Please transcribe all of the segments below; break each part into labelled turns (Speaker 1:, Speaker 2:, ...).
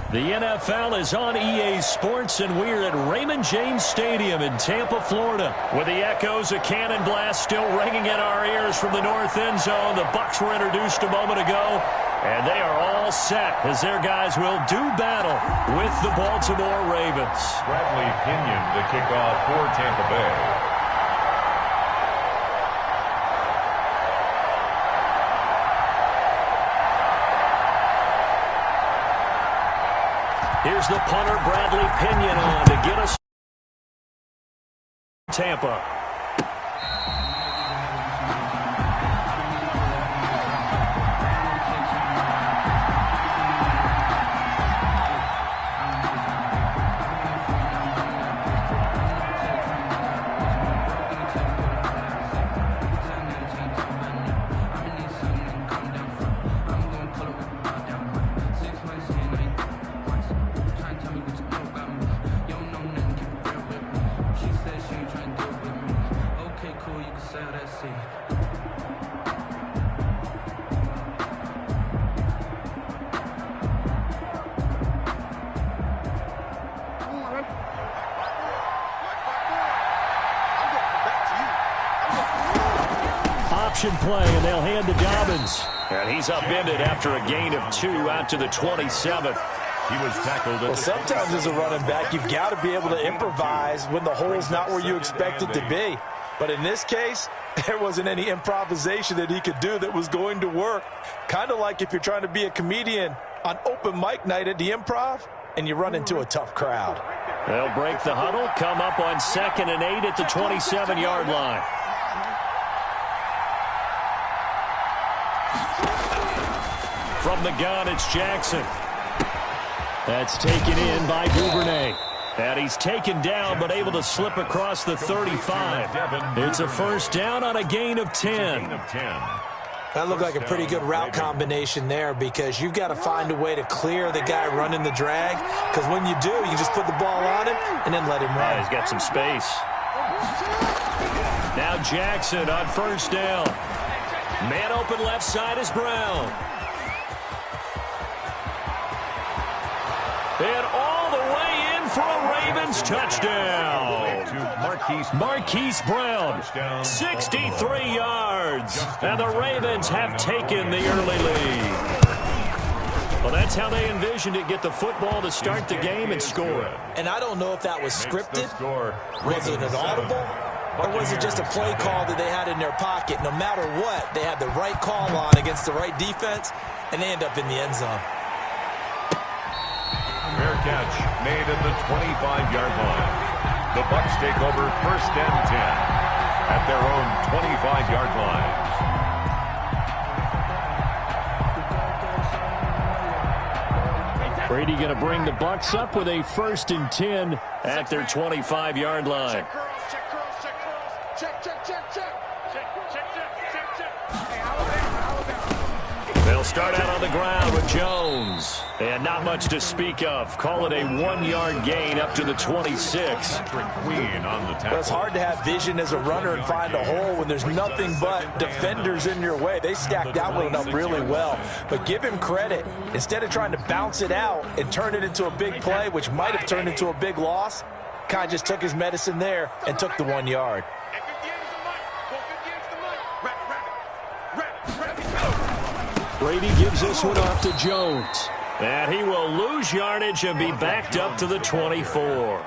Speaker 1: The NFL is on EA Sports, and we're at Raymond James Stadium in Tampa, Florida. With the echoes of cannon blast still ringing in our ears from the north end zone, the Bucs were introduced a moment ago, and they are all set as their guys will do battle with the Baltimore Ravens.
Speaker 2: Bradley Pinion to kick off for Tampa Bay.
Speaker 1: Here's the punter, Bradley Pinion, on to get us Tampa. Option play, and they'll hand to Dobbins. And he's upended after a gain of 2 out to the 27.
Speaker 2: He was tackled.
Speaker 3: Well, sometimes as a running back, you've got to be able to improvise when the hole's not where you expect it to be. But in this case, there wasn't any improvisation that he could do that was going to work. Kind of like if you're trying to be a comedian on open mic night at the Improv and you run into a tough crowd.
Speaker 1: They'll break the huddle, come up on 2nd and 8 at the 27-yard line. From the gun, it's Jackson. That's taken in by Duvernay. And he's taken down, but able to slip across the 35. It's a first down on a gain of 10.
Speaker 3: That looked like a pretty good route combination there, because you've got to find a way to clear the guy running the drag, because when you do, you just put the ball on him and then let him run.
Speaker 1: Yeah, he's got some space. Now Jackson on first down. Man open left side is Brown. And all the way in for a Ravens touchdown. Marquise Brown, 63 yards. And the Ravens have taken the early lead. Well, that's how they envisioned it, get the football to start the game and score.
Speaker 3: And I don't know if that was scripted. Was it an audible? Or was it just a play call that they had in their pocket? No matter what, they had the right call on against the right defense, and they end up in the end zone.
Speaker 2: Fair catch made at the 25-yard line. The Bucs take over 1st and 10 at their own 25-yard line.
Speaker 1: Brady going to bring the Bucs up with a 1st and 10 at their 25-yard line. They'll start out on the ground with Jones. And not much to speak of. Call it a 1-yard gain up to the 26.
Speaker 3: Well, it's hard to have vision as a runner and find a hole when there's nothing but defenders in your way. They stacked that one up really well. But give him credit. Instead of trying to bounce it out and turn it into a big play, which might have turned into a big loss, kind of just took his medicine there and took the 1 yard.
Speaker 1: Brady gives this one off to Jones. And he will lose yardage and be backed up to the 24.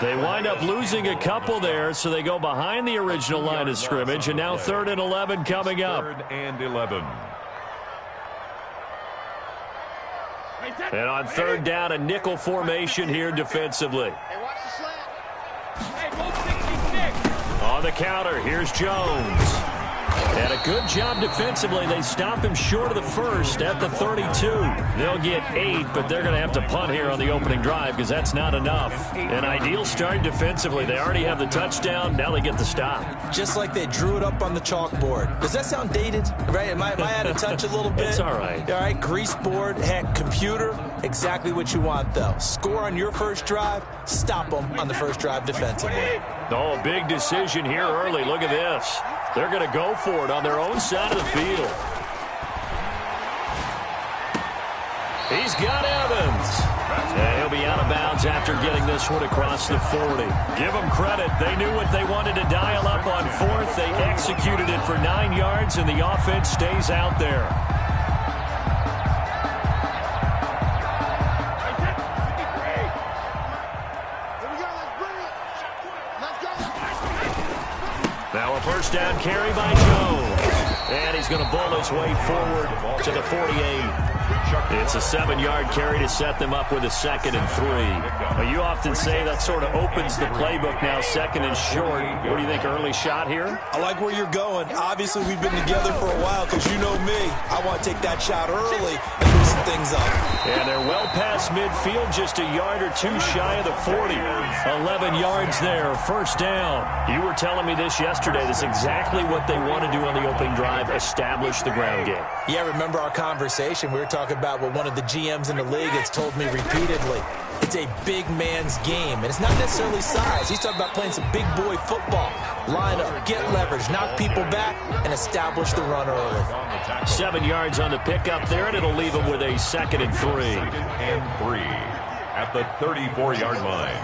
Speaker 1: They wind up losing a couple there, so they go behind the original line of scrimmage, and now 3rd and 11 coming up.
Speaker 2: 3rd and 11.
Speaker 1: And on 3rd down, a nickel formation here defensively. On the counter, here's Jones. And a good job defensively. They stop him short of the 1st at the 32. They'll get 8, but they're going to have to punt here on the opening drive because that's not enough. An ideal start defensively. They already have the touchdown. Now they get the stop.
Speaker 3: Just like they drew it up on the chalkboard. Does that sound dated? Right? Am I out of touch a little bit?
Speaker 1: It's all right.
Speaker 3: All right, grease board, heck, computer. Exactly what you want, though. Score on your first drive, stop them on the first drive defensively.
Speaker 1: Oh, big decision here early. Look at this. They're going to go for it on their own side of the field. He's got Evans. yards after getting this one across the 40. Give them credit. They knew what they wanted to dial up on fourth. They executed it for 9 yards, and the offense stays out there. Now a first down carry by Jones. And he's going to bull his way forward to the 48. It's a 7-yard carry to set them up with a 2nd and 3. Well, you often say that sort of opens the playbook now, 2nd and short. What do you think, early shot here?
Speaker 3: I like where you're going. Obviously, we've been together for a while because you know me. I want to take that shot early and loosen things up.
Speaker 1: And they're well past midfield, just a yard or two shy of the 40. 11 yards there, first down. You were telling me this yesterday. This is exactly what they want to do on the opening drive, establish the ground game.
Speaker 3: Yeah, remember our conversation? We were talking about what one of the GMs in the league has told me repeatedly. It's a big man's game, and it's not necessarily size. He's talking about playing some big boy football. Line up, get leverage, knock people back, and establish the run early.
Speaker 1: 7 yards on the pickup there, and it'll leave him with a 2nd and 3.
Speaker 2: 2nd and 3 at the 34-yard line.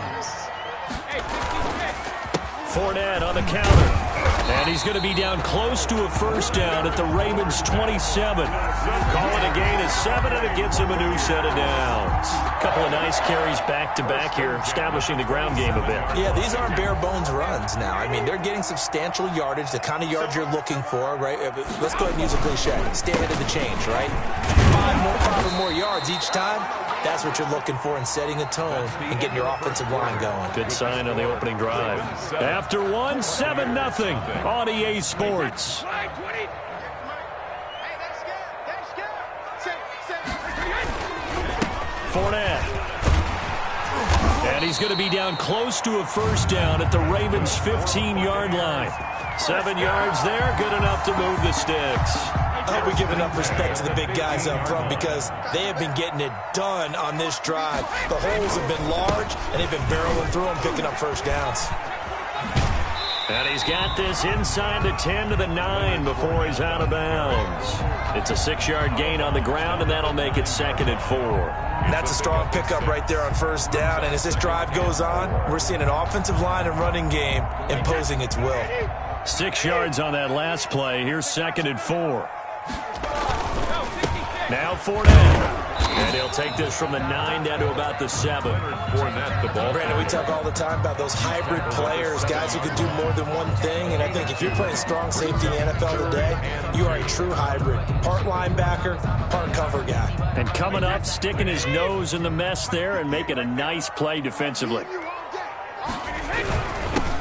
Speaker 1: Fournette on the counter. And he's going to be down close to a first down at the Ravens 27. Call it a gain of 7, and it gets him a new set of downs. A couple of nice carries back-to-back here, establishing the ground game a bit.
Speaker 3: Yeah, these aren't bare-bones runs now. I mean, they're getting substantial yardage, the kind of yards you're looking for, right? Let's go ahead and use a cliche. Stay ahead of the change, right? 5 or more yards each time. That's what you're looking for in setting a tone and getting your offensive line going.
Speaker 1: Good sign on the opening drive. After one, 7-0 on EA Sports. Fournette. And he's going to be down close to a first down at the Ravens' 15-yard line. 7 yards there, good enough to move the sticks.
Speaker 3: I hope we give enough respect to the big guys up front because they have been getting it done on this drive. The holes have been large, and they've been barreling through them, picking up first downs.
Speaker 1: And he's got this inside the 10 to the 9 before he's out of bounds. It's a 6-yard gain on the ground, and that'll make it 2nd and 4.
Speaker 3: And that's a strong pickup right there on first down. And as this drive goes on, we're seeing an offensive line and running game imposing its will.
Speaker 1: 6 yards on that last play. Here's 2nd and 4. Now Fournette. And he'll take this from the 9 down to about the 7.
Speaker 3: Brandon, we talk all the time about those hybrid players, guys who can do more than one thing. And I think if you're playing strong safety in the NFL today, you are a true hybrid. Part linebacker, part cover guy.
Speaker 1: And coming up, sticking his nose in the mess there and making a nice play defensively.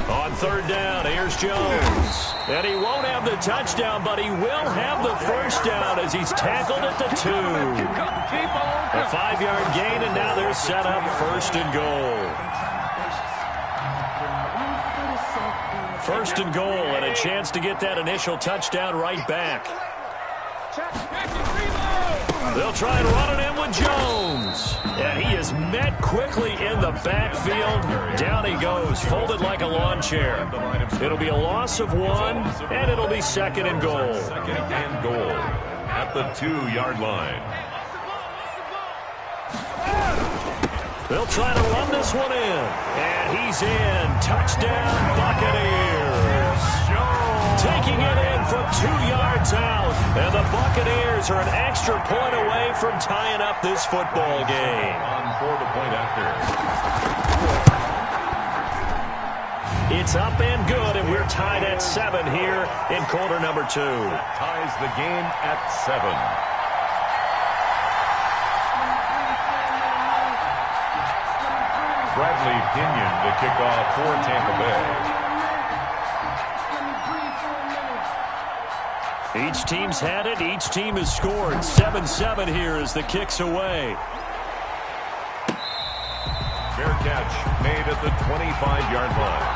Speaker 1: On third down, here's Jones. And he won't have the touchdown, but he will have the first down as he's tackled at the 2. A 5-yard gain, and now they're set up 1st and goal. 1st and goal, and a chance to get that initial touchdown right back. They'll try and run it in with Jones. And he is met quickly in the backfield. Down he goes, folded like a lawn chair. It'll be a loss of 1, and it'll be 2nd and goal.
Speaker 2: 2nd and goal at the 2-yard line.
Speaker 1: They'll try to run this one in. And he's in. Touchdown, Buccaneers. Taking it in from 2 yards out. And the Buccaneers are an extra point away from tying up this football game.
Speaker 2: On for the point after.
Speaker 1: It's up and good, and we're tied at 7 here in quarter number 2.
Speaker 2: Ties the game at 7. Bradley Pinion to kick off for Tampa
Speaker 1: Bay. Each team's had it. Each team has scored. 7-7 here as the kick's away.
Speaker 2: Fair catch made at the 25-yard line.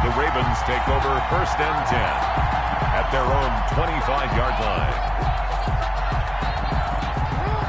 Speaker 2: The Ravens take over 1st and 10 at their own 25-yard line.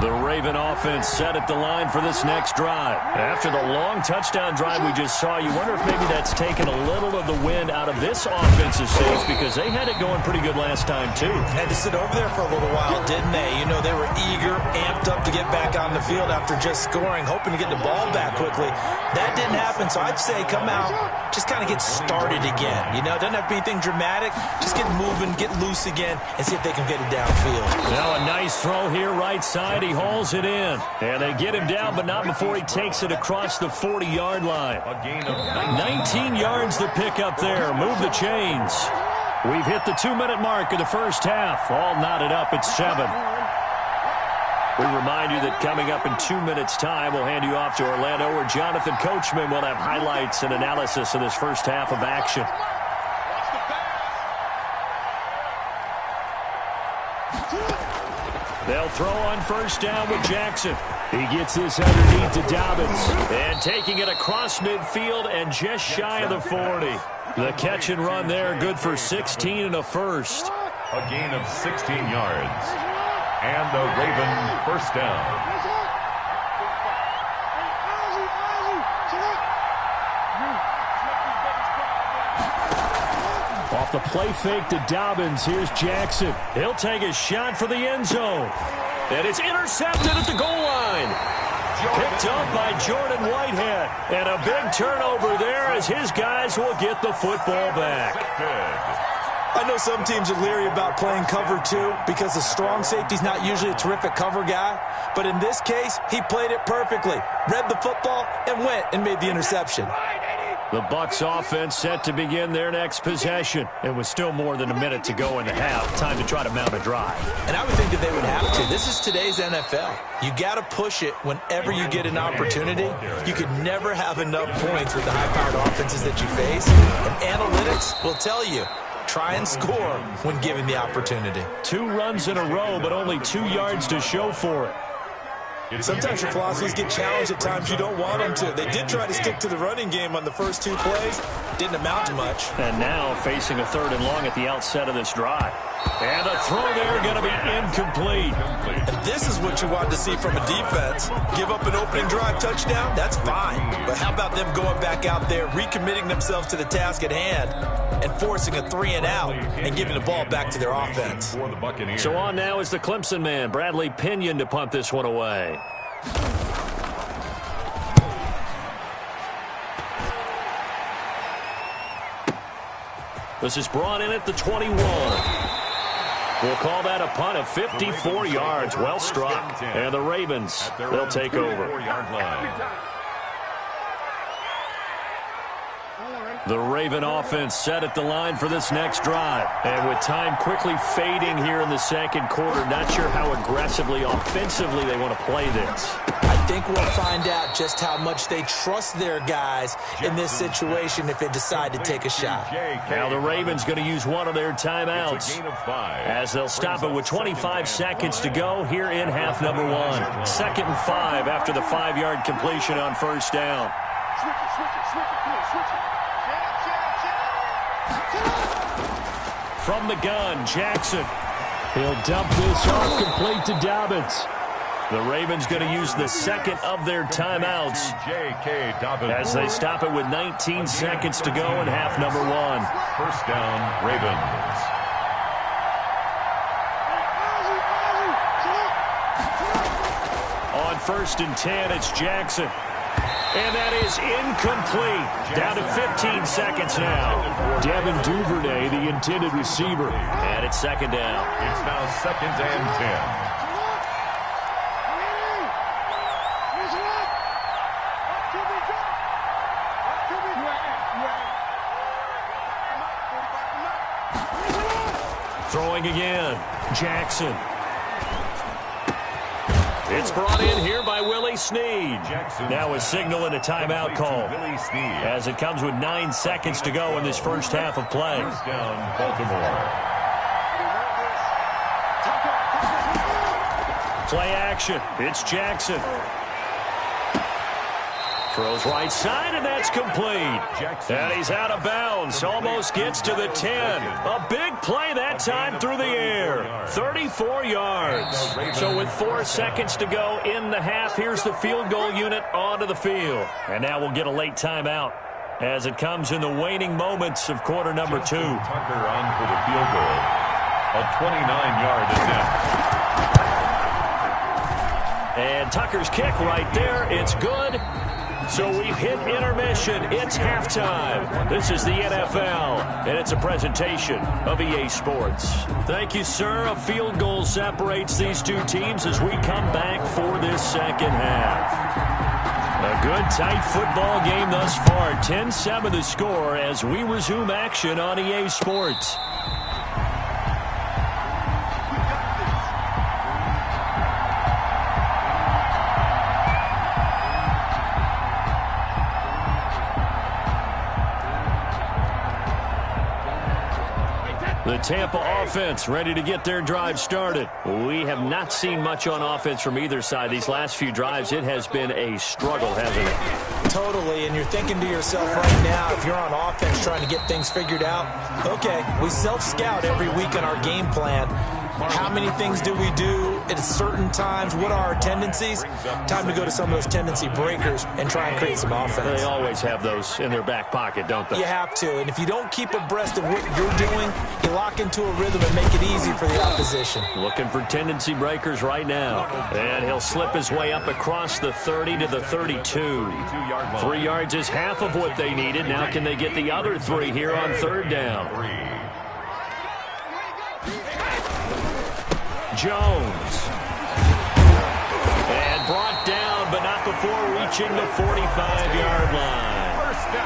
Speaker 1: The Raven offense set at the line for this next drive. After the long touchdown drive we just saw, you wonder if maybe that's taken a little of the wind out of this offensive stage because they had it going pretty good last time, too.
Speaker 3: Had to sit over there for a little while, didn't they? You know, they were eager, amped up to get back on the field after just scoring, hoping to get the ball back quickly. That didn't happen, so I'd say come out, just kind of get started again. You know, doesn't have to be anything dramatic. Just get moving, get loose again, and see if they can get it downfield.
Speaker 1: Now a nice throw here right side. He hauls it in. And they get him down, but not before he takes it across the 40-yard line.
Speaker 2: A gain of
Speaker 1: 19 yards to pick up there. Move the chains. We've hit the 2-minute mark of the first half. All knotted up at 7. We remind you that coming up in 2 minutes' time, we'll hand you off to Orlando, where Jonathan Coachman will have highlights and analysis of this first half of action. They'll throw on first down with Jackson. He gets this underneath to Dobbins. And taking it across midfield and just shy of the 40. The catch and run there, good for 16 and a first.
Speaker 2: A gain of 16 yards. And the Raven first down.
Speaker 1: Off the play fake to Dobbins, here's Jackson. He'll take a shot for the end zone. And it's intercepted at the goal line. Picked up by Jordan Whitehead. And a big turnover there as his guys will get the football back.
Speaker 3: I know some teams are leery about playing cover 2 because the strong safety's not usually a terrific cover guy. But in this case, he played it perfectly. Read the football and went and made the interception.
Speaker 1: The Bucs offense set to begin their next possession. It was still more than a minute to go in the half. Time to try to mount a drive.
Speaker 3: And I would think that they would have to. This is today's NFL. You got to push it whenever you get an opportunity. You could never have enough points with the high-powered offenses that you face. And analytics will tell you, try and score when given the opportunity.
Speaker 1: 2 runs in a row, but only 2 yards to show for it.
Speaker 3: Sometimes your philosophies get challenged at times you don't want them to. They did try to stick to the running game on the first 2 plays. Didn't amount to much.
Speaker 1: And now facing a 3rd and long at the outset of this drive. And a throw there going to be incomplete.
Speaker 3: And this is what you want to see from a defense. Give up an opening drive touchdown, that's fine. But how about them going back out there, recommitting themselves to the task at hand, and forcing a 3 and out and giving the ball back to their offense.
Speaker 1: So on now is the Clemson man, Bradley Pinion, to punt this one away. This is brought in at the 21. We'll call that a punt of 54 yards. Well struck. And the Ravens, they'll take over. The Raven offense set at the line for this next drive. And with time quickly fading here in the second quarter, not sure how aggressively, offensively they want to play this.
Speaker 3: I think we'll find out just how much they trust their guys in this situation if they decide to take a shot.
Speaker 1: Now the Ravens going to use one of their timeouts as they'll stop it with 25 seconds to go here in half number 1. 2nd and 5 after the 5-yard completion on first down. From the gun, Jackson. He'll dump this off complete to Dobbins. The Ravens going to use the 2nd of their timeouts as they stop it with 19 seconds to go in half number 1.
Speaker 2: First down, Ravens.
Speaker 1: On 1st and 10, it's Jackson. And that is incomplete. Down to 15 seconds now. Devin Duvernay, the intended receiver. And it's 2nd down.
Speaker 2: It's now 2nd and 10.
Speaker 1: Throwing again, Jackson. It's brought in here by Willie Snead. Now a signal and a timeout call as it comes with 9 seconds to go in this first half of play.
Speaker 2: First down, Baltimore.
Speaker 1: Play action. It's Jackson. Throws right side, and that's complete. And he's out of bounds. Almost gets to the 10. A big play that time through the air. 34 yards. So with 4 seconds to go in the half, here's the field goal unit onto the field. And now we'll get a late timeout as it comes in the waning moments of quarter number 2.
Speaker 2: Tucker on for the field goal. A 29-yard attempt.
Speaker 1: And Tucker's kick right there. It's good. So we've hit intermission. It's halftime. This is the NFL, and it's a presentation of EA Sports. Thank you, sir. A field goal separates these two teams as we come back for this second half. A good, tight football game thus far. 10-7 the score as we resume action on EA Sports. The Tampa offense ready to get their drive started. We have not seen much on offense from either side. These last few drives, it has been a struggle, hasn't it?
Speaker 3: Totally, and you're thinking to yourself right now, if you're on offense trying to get things figured out, okay, we self-scout every week in our game plan. How many things do we do at certain times? What are our tendencies? Time to go to some of those tendency breakers and try and create some offense.
Speaker 1: They always have those in their back pocket, don't they?
Speaker 3: You have to, and if you don't keep abreast of what you're doing, you lock into a rhythm and make it easy for the opposition.
Speaker 1: Looking for tendency breakers right now. And he'll slip his way up across the 30 to the 32. 3 yards is half of what they needed. Now can they get the other 3 here on third down? Jones. And brought down, but not before reaching the 45-yard line.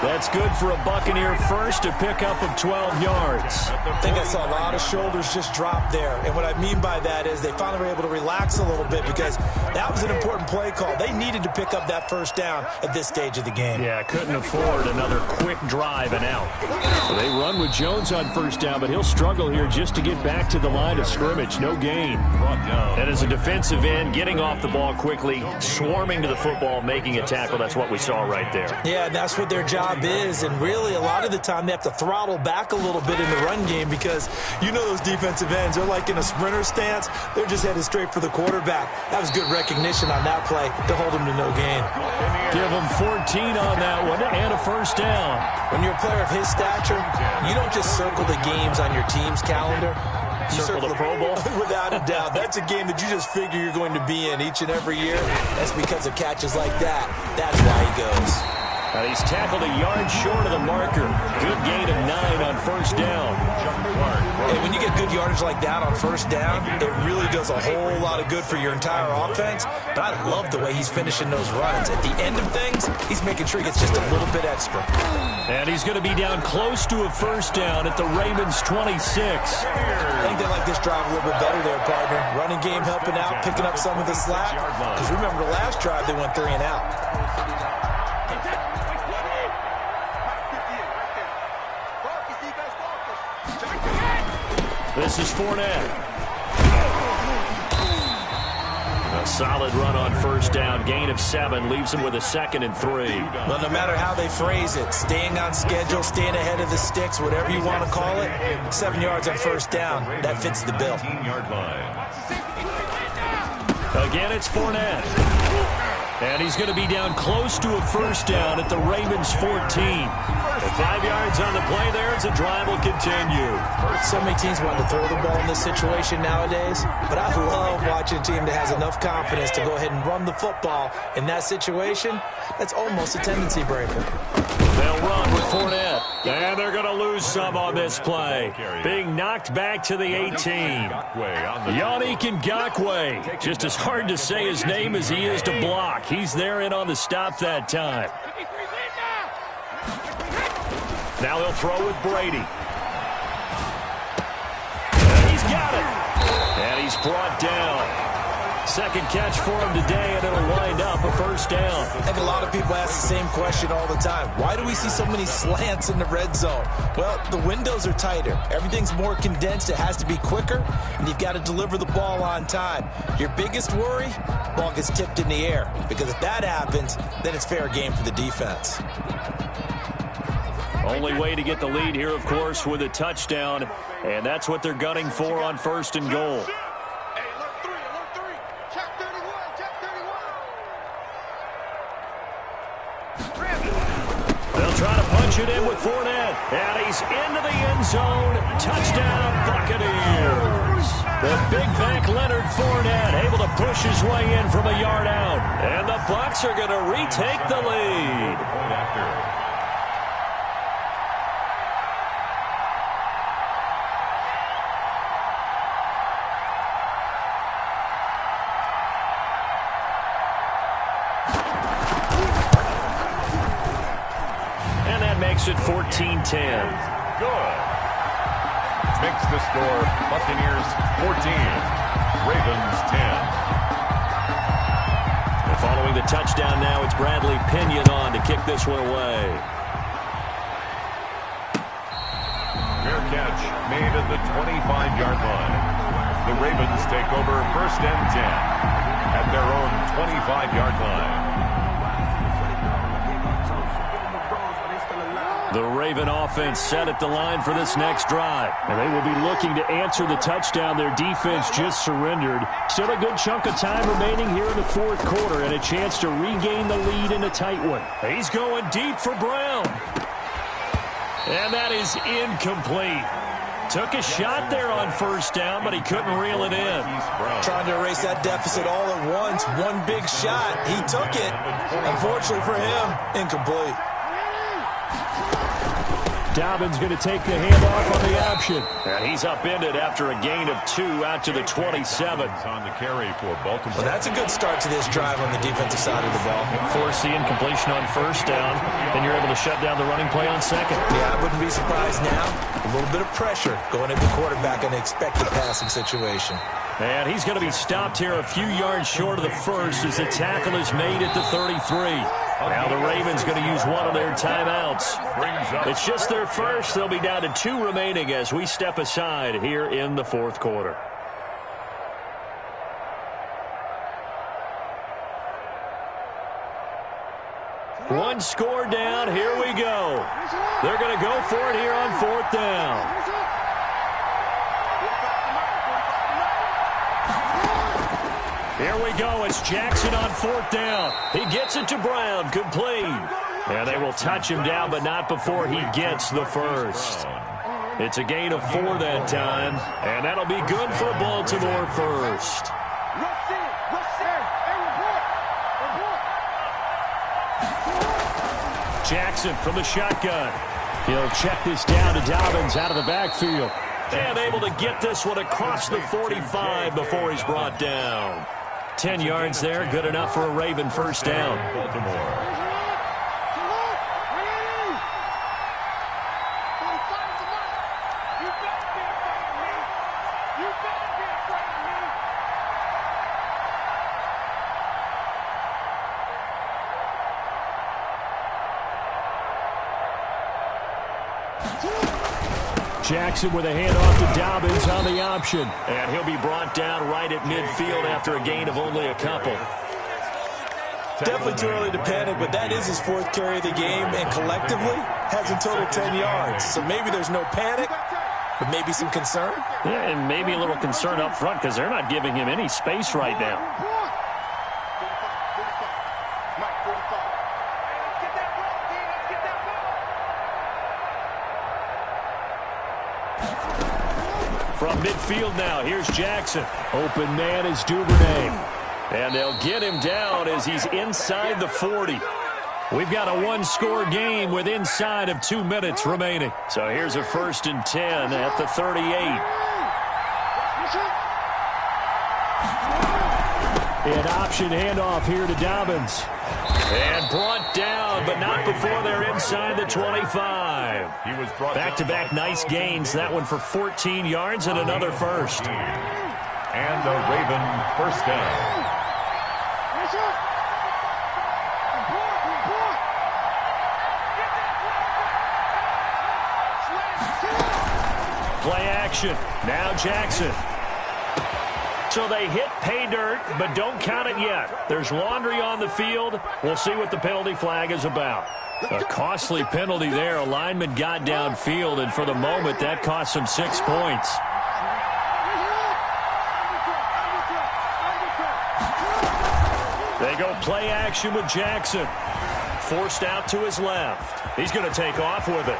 Speaker 1: That's good for a Buccaneer first, a pickup of 12 yards.
Speaker 3: I think I saw a lot of shoulders just drop there. And what I mean by that is they finally were able to relax a little bit because that was an important play call. They needed to pick up that first down at this stage of the game.
Speaker 1: Yeah, couldn't afford another quick drive and out. So they run with Jones on first down, but he'll struggle here just to get back to the line of scrimmage. No gain. And as a defensive end, getting off the ball quickly, swarming to the football, making a tackle, that's what we saw right there.
Speaker 3: Yeah, that's what their job is, and really a lot of the time they have to throttle back a little bit in the run game because you know those defensive ends, they're like in a sprinter stance. They're just headed straight for the quarterback. That was good recognition on that play to hold him to no gain.
Speaker 1: Give him 14 on that one and a first down.
Speaker 3: When you're a player of his stature, you don't just circle the games on your team's calendar. You
Speaker 1: circle the Pro Bowl?
Speaker 3: Without a doubt. That's a game that you just figure you're going to be in each and every year. That's because of catches like that. That's why he goes.
Speaker 1: And he's tackled a yard short of the marker. Good gain of 9 on first down.
Speaker 3: And when you get good yardage like that on first down, it really does a whole lot of good for your entire offense. But I love the way he's finishing those runs. At the end of things, he's making sure he gets just a little bit extra.
Speaker 1: And he's going to be down close to a first down at the Ravens' 26.
Speaker 3: I think they like this drive a little bit better there, partner. Running game helping out, picking up some of the slack. Because remember, the last drive they went 3 and out.
Speaker 1: This is Fournette. A solid run on first down. Gain of 7 leaves him with a 2nd and 3.
Speaker 3: Well, no matter how they phrase it, staying on schedule, staying ahead of the sticks, whatever you want to call it, 7 yards on first down, that fits the bill.
Speaker 1: Again, it's Fournette. And he's going to be down close to a first down at the Ravens' 14. 5 yards on the play there as the drive will continue.
Speaker 3: So many teams want to throw the ball in this situation nowadays, but I love watching a team that has enough confidence to go ahead and run the football in that situation. That's almost a tendency breaker.
Speaker 1: They'll run with Fournette. And they're going to lose some on this play. Being knocked back to the 18. Yannick Ngakoue. Just as hard to say his name as he is to block. He's there in on the stop that time. Now he'll throw with Brady. And he's got it. And he's brought down. Second catch for him today, and it'll wind up a first down.
Speaker 3: I think a lot of people ask the same question all the time. Why do we see so many slants in the red zone? Well, the windows are tighter. Everything's more condensed. It has to be quicker, and you've got to deliver the ball on time. Your biggest worry? Ball gets tipped in the air, because if that happens, then it's fair game for the defense.
Speaker 1: Only way to get the lead here, of course, with a touchdown, and that's what they're gunning for on first and goal. They'll try to punch it in with Fournette, and he's into the end zone. Touchdown, Buccaneers. The big back Leonard Fournette able to push his way in from a yard out, and the Bucs are going to retake the lead. Makes it 14-10.
Speaker 2: Good. Makes the score Buccaneers 14, Ravens 10.
Speaker 1: And following the touchdown now, it's Bradley Pinion on to kick this one away.
Speaker 2: Fair catch made at the 25-yard line. The Ravens take over first and 10 at their own 25-yard line.
Speaker 1: The Raven offense set at the line for this next drive. And they will be looking to answer the touchdown their defense just surrendered. Still a good chunk of time remaining here in the fourth quarter and a chance to regain the lead in a tight one. He's going deep for Brown. And that is incomplete. Took a shot there on first down, but he couldn't reel it in.
Speaker 3: Trying to erase that deficit all at once. One big shot. He took it. Unfortunately for him, incomplete.
Speaker 1: Dobbins going to take the handoff on the option. And he's upended after a gain of 2 out to the 27.
Speaker 2: On the carry for Baltimore.
Speaker 3: Well, that's a good start to this drive on the defensive side of the ball.
Speaker 1: Force the incompletion on first down, then you're able to shut down the running play on second.
Speaker 3: Yeah, I wouldn't be surprised now. A little bit of pressure going at the quarterback in an expected passing situation.
Speaker 1: And he's going to be stopped here a few yards short of the first as the tackle is made at the 33. Now the Ravens going to use one of their timeouts. It's just their first. They'll be down to 2 remaining as we step aside here in the fourth quarter. One score down. Here we go. They're going to go for it here on fourth down. Here we go. It's Jackson on fourth down. He gets it to Brown. Complete. And they will touch him down, but not before he gets the first. It's a gain of 4 that time, and that'll be good for a Baltimore first. Jackson from the shotgun. He'll check this down to Dobbins out of the backfield. And able to get this one across the 45 before he's brought down. 10 yards there, good enough for a Raven first down.
Speaker 2: Baltimore.
Speaker 1: Jackson with a handoff to Dobbins on the option. And he'll be brought down right at midfield after a gain of only a couple.
Speaker 3: Definitely too early to panic, but that is his 4th carry of the game, and collectively has a total 10 yards. So maybe there's no panic, but maybe some concern.
Speaker 1: Yeah, and maybe a little concern up front because they're not giving him any space right now. From midfield now, here's Jackson. Open man is Duvernay. And they'll get him down as he's inside the 40. We've got a one-score game with inside of 2 minutes remaining. So here's a 1st and 10 at the 38. An option handoff here to Dobbins. And brought down, but not before they're inside the 25. Back-to-back nice gains. That one for 14 yards and another first.
Speaker 2: And a Raven first down.
Speaker 1: Play action. Now Jackson. So they hit pay dirt, but don't count it yet. There's laundry on the field. We'll see what the penalty flag is about. A costly penalty there. A lineman got downfield, and for the moment, that cost him 6 points. They go play action with Jackson. Forced out to his left. He's going to take off with it.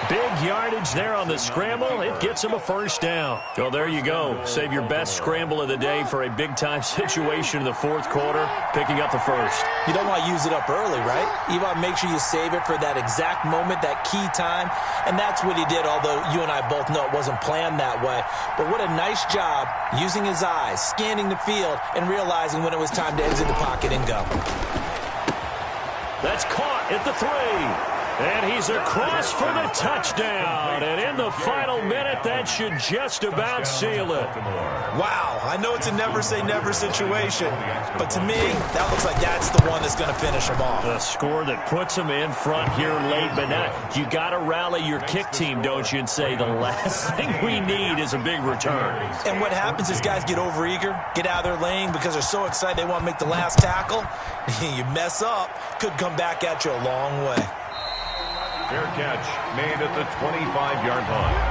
Speaker 1: Big yardage there on the scramble. It gets him a first down. Well, there you go. Save your best scramble of the day for a big-time situation in the fourth quarter, picking up the first.
Speaker 3: You don't want to use it up early, right? You want to make sure you save it for that exact moment, that key time, and that's what he did, although you and I both know it wasn't planned that way. But what a nice job using his eyes, scanning the field, and realizing when it was time to exit the pocket and go.
Speaker 1: That's caught at the 3. And he's across for the touchdown. And in the final minute, that should just about seal it.
Speaker 3: Wow, I know it's a never-say-never situation, but to me, that looks like that's the one that's going to finish him off.
Speaker 1: A score that puts him in front here late, but now you got to rally your kick team, don't you, and say the last thing we need is a big return.
Speaker 3: And what happens is guys get overeager, get out of their lane because they're so excited they want to make the last tackle. You mess up, could come back at you a long way.
Speaker 2: Fair catch made at the 25-yard line.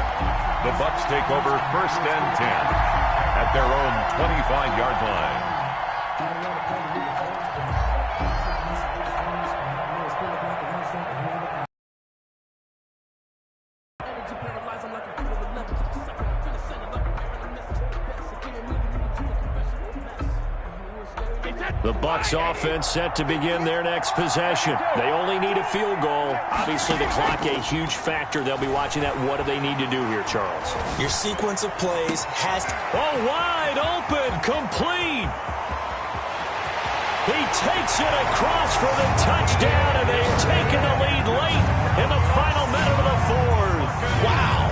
Speaker 2: The Bucs take over first and 10 at their own 25-yard line.
Speaker 1: The Bucs offense set to begin their next possession. They only need a field goal. Obviously, the clock a huge factor. They'll be watching that. What do they need to do here, Charles?
Speaker 3: Your sequence of plays has to...
Speaker 1: Oh, wide open, complete. He takes it across for the touchdown, and they've taken the lead late in the final minute of the fourth.
Speaker 3: Wow.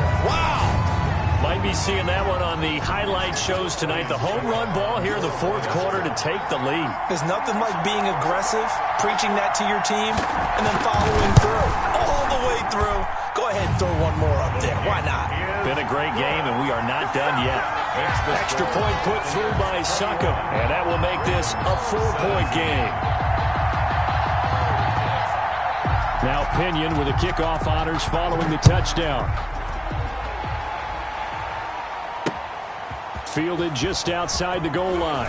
Speaker 1: Might be seeing that one on the highlight shows tonight. The home run ball here in the fourth quarter to take the lead.
Speaker 3: There's nothing like being aggressive, preaching that to your team, and then following through. All the way through. Go ahead and throw one more up there. Why not?
Speaker 1: Been a great game, and we are not done yet. Extra point put through by Succop, and that will make this a 4-point game. Now Pinion with the kickoff honors following the touchdown. Fielded just outside the goal line.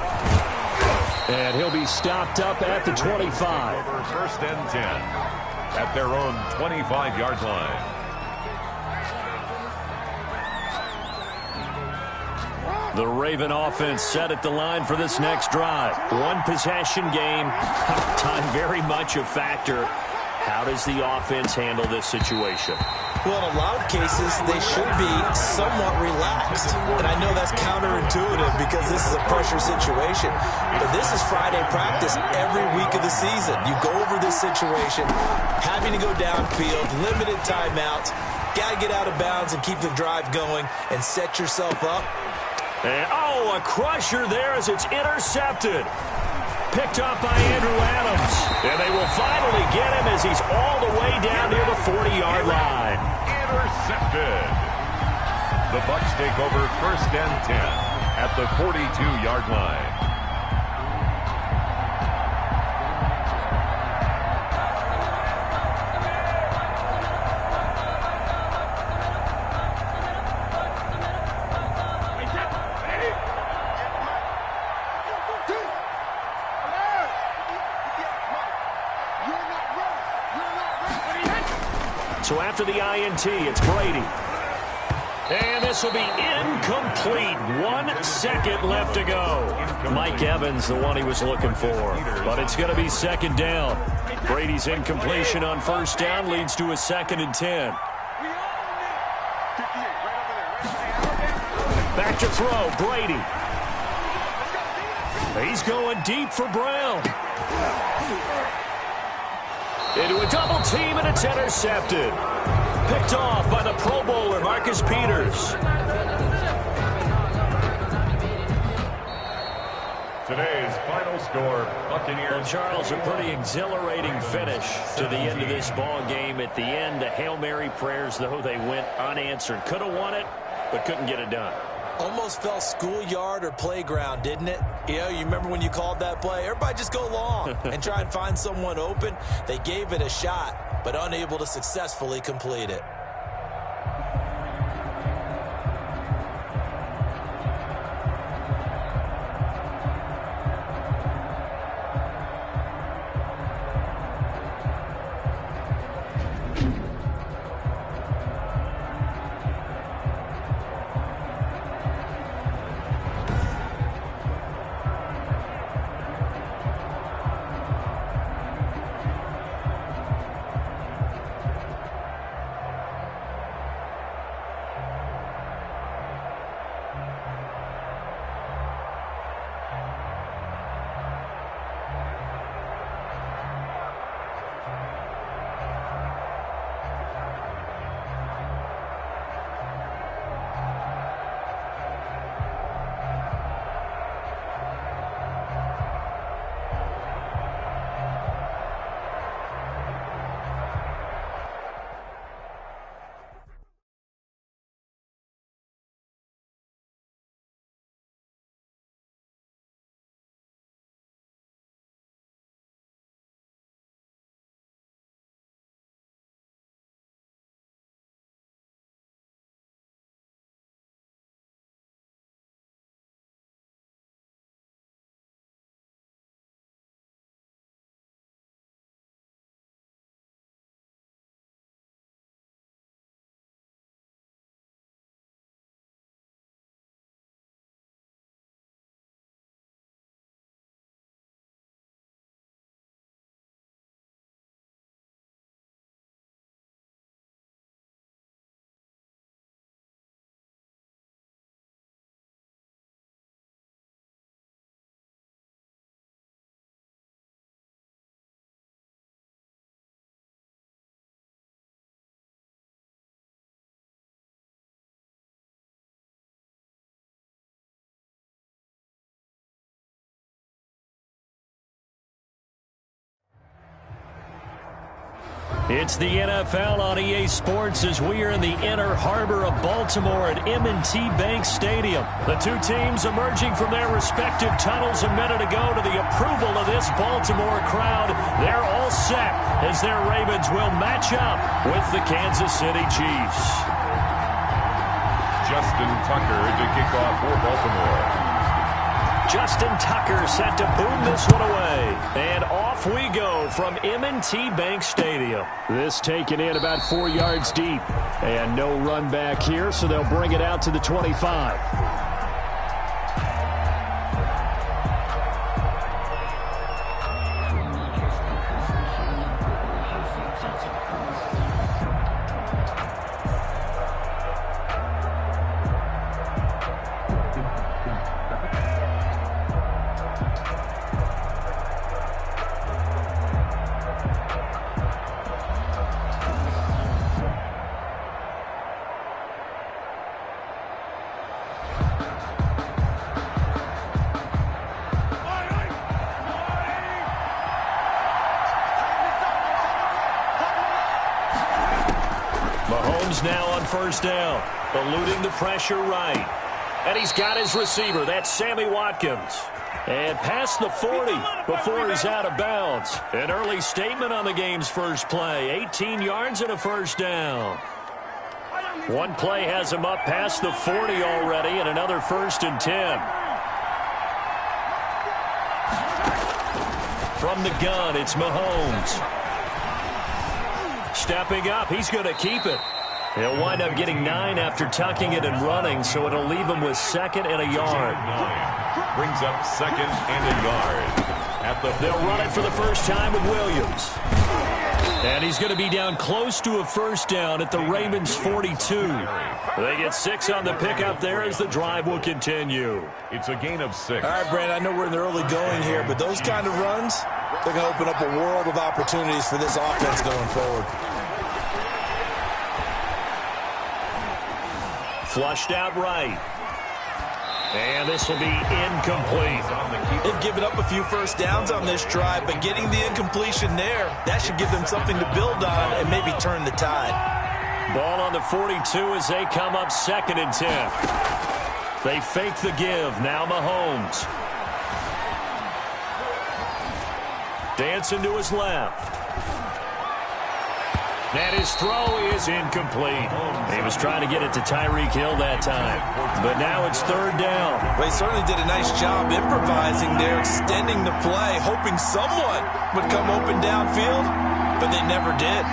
Speaker 1: And he'll be stopped up at the 25.
Speaker 2: First and 10 at their own 25-yard line.
Speaker 1: The Raven offense set at the line for this next drive. One possession game. Time very much a factor. How does the offense handle this situation?
Speaker 3: Well, in a lot of cases, they should be somewhat relaxed. And I know that's counterintuitive because this is a pressure situation. But this is Friday practice every week of the season. You go over this situation, having to go downfield, limited timeouts, got to get out of bounds and keep the drive going and set yourself up.
Speaker 1: And, a crusher there as it's intercepted. Picked up by Andrew Adams. And they will finally get him as he's all the way down near the 40-yard line.
Speaker 2: Intercepted. The Bucs take over first and 10 at the 42-yard line.
Speaker 1: So after the INT, it's Brady. And this will be incomplete. 1 second left to go. Mike Evans, the one he was looking for. But it's going to be second down. Brady's incompletion on first down leads to a 2nd and 10. Back to throw, Brady. He's going deep for Brown. Into a double team, and it's intercepted. Picked off by the Pro Bowler, Marcus Peters.
Speaker 2: Today's final score, Buccaneers.
Speaker 1: Well, Charles, a pretty exhilarating finish to the end of this ball game. At the end, the Hail Mary prayers, though, they went unanswered. Could have won it, but couldn't get it done.
Speaker 3: Almost felt schoolyard or playground, didn't it? You know, you remember when you called that play? Everybody just go long and try and find someone open. They gave it a shot, but unable to successfully complete it.
Speaker 1: It's the NFL on EA Sports as we are in the inner harbor of Baltimore at M&T Bank Stadium. The two teams emerging from their respective tunnels a minute ago to the approval of this Baltimore crowd. They're all set as their Ravens will match up with the Kansas City Chiefs.
Speaker 2: Justin Tucker to kick off for Baltimore.
Speaker 1: Justin Tucker set to boom this one away. And off we go from M&T Bank Stadium. This taken in about 4 yards deep. And no run back here, so they'll bring it out to the 25. Now on first down, eluding the pressure right. And he's got his receiver. That's Sammy Watkins. And past the 40 before he's out of bounds. An early statement on the game's first play. 18 yards and a first down. One play has him up past the 40 already, and another 1st and 10. From the gun, it's Mahomes. Stepping up, he's going to keep it. He'll wind up getting 9 after tucking it and running, so it'll leave him with 2nd and a yard.
Speaker 2: 9 brings up 2nd and a yard.
Speaker 1: They'll run it for the first time with Williams. And he's going to be down close to a first down at the Ravens 42. They get 6 on the pickup there as the drive will continue.
Speaker 2: It's a gain of 6.
Speaker 3: All right, Brandon, I know we're in the early going here, but those kind of runs, they're going to open up a world of opportunities for this offense going forward.
Speaker 1: Flushed out right. And this will be incomplete.
Speaker 3: They've given up a few first downs on this drive, but getting the incompletion there, that should give them something to build on and maybe turn the tide.
Speaker 1: Ball on the 42 as they come up 2nd and 10. They fake the give. Now Mahomes. Dancing to his left. And his throw is incomplete. He was trying to get it to Tyreek Hill that time. But now it's 3rd down.
Speaker 3: Well, he certainly did a nice job improvising there, extending the play, hoping someone would come open downfield, but they never did.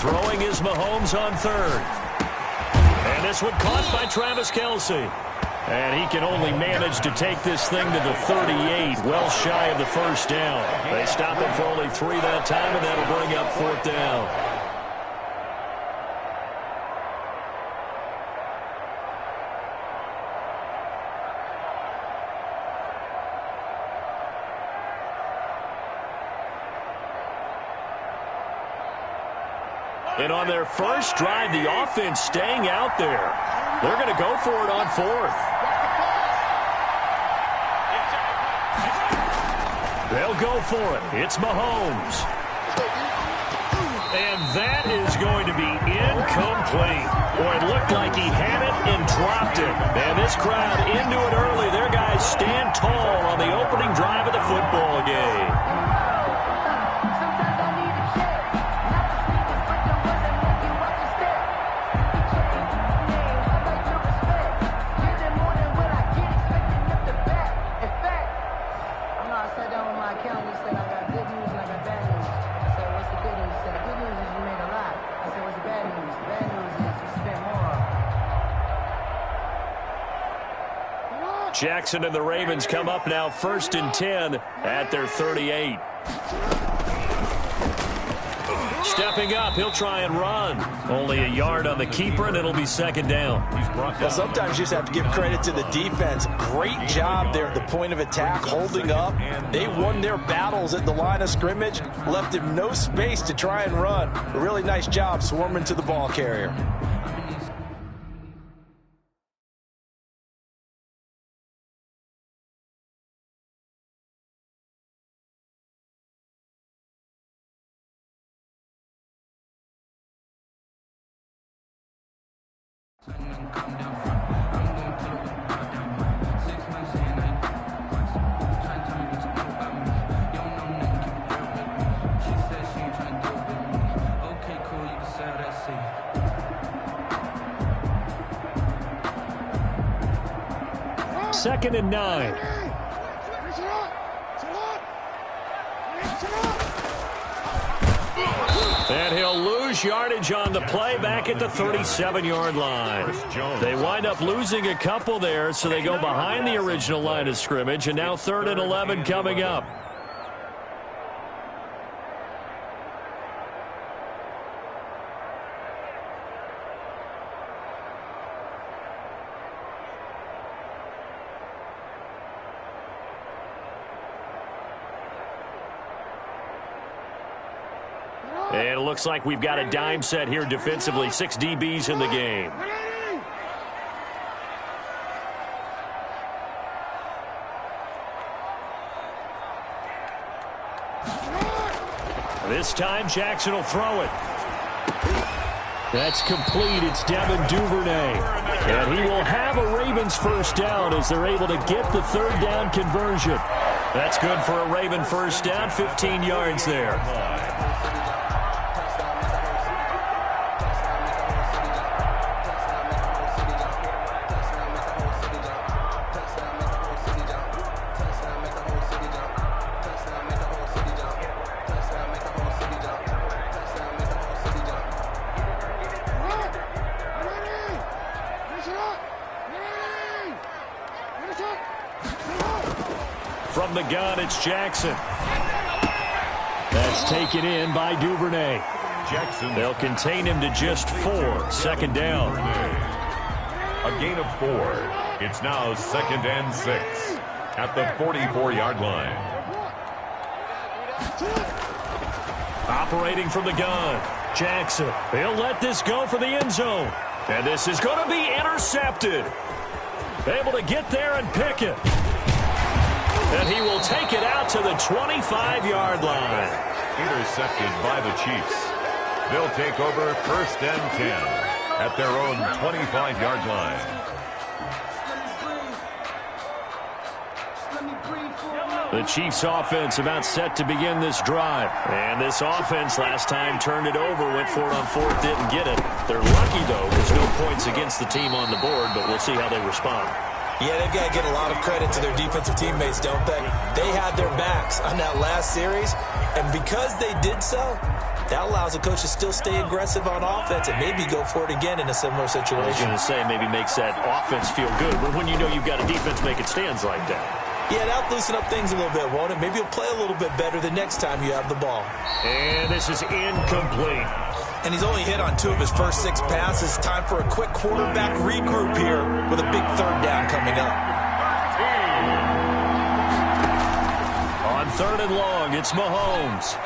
Speaker 1: Throwing is Mahomes on 3rd. And this one caught by Travis Kelce. And he can only manage to take this thing to the 38, well shy of the 1st down. They stop him for only 3 that time, and that'll bring up 4th down. And on their first drive, the offense staying out there. They're going to go for it on 4th. They'll go for it. It's Mahomes. And that is going to be incomplete. Boy, it looked like he had it and dropped it. And this crowd into it early. Their guys stand tall on the opening drive of the football game. Jackson and the Ravens come up now 1st and 10 at their 38. Stepping up, he'll try and run. Only a yard on the keeper, and it'll be 2nd down.
Speaker 3: Well, sometimes you just have to give credit to the defense. Great job there at the point of attack, holding up. They won their battles at the line of scrimmage, left him no space to try and run. A really nice job swarming to the ball carrier.
Speaker 1: Second and 9. And he'll lose yardage on the play back at the 37-yard line. They wind up losing a couple there, so they go behind the original line of scrimmage, and now 3rd and 11 coming up. And it looks like we've got a dime set here defensively. 6 DBs in the game. This time Jackson will throw it. That's complete. It's Devin Duvernay. And he will have a Ravens 1st down as they're able to get the 3rd down conversion. That's good for a Raven 1st down. 15 yards there. From the gun, it's Jackson. That's taken in by Duvernay.
Speaker 2: Jackson.
Speaker 1: They'll contain him to just 4. 2nd down.
Speaker 2: A gain of 4. It's now 2nd and 6 at the 44-yard line.
Speaker 1: Operating from the gun. Jackson, he'll let this go for the end zone. And this is going to be intercepted. Able to get there and pick it. And he will take it out to the 25-yard line.
Speaker 2: Intercepted by the Chiefs. They'll take over 1st and 10 at their own 25-yard line.
Speaker 1: The Chiefs offense about set to begin this drive. And this offense last time turned it over, went for it on 4th, didn't get it. They're lucky, though. There's no points against the team on the board, but we'll see how they respond.
Speaker 3: Yeah, they've got to get a lot of credit to their defensive teammates, don't they? They had their backs on that last series, and because they did so, that allows the coach to still stay aggressive on offense and maybe go for it again in a similar situation.
Speaker 1: I was going to say, maybe makes that offense feel good, but when you know you've got a defense making stands like that.
Speaker 3: Yeah, that'll loosen up things a little bit, won't it? Maybe you'll play a little bit better the next time you have the ball.
Speaker 1: And this is incomplete.
Speaker 3: And he's only hit on 2 of his first 6 passes. Time for a quick quarterback regroup here with a big 3rd down coming up.
Speaker 1: On 3rd and long, it's Mahomes.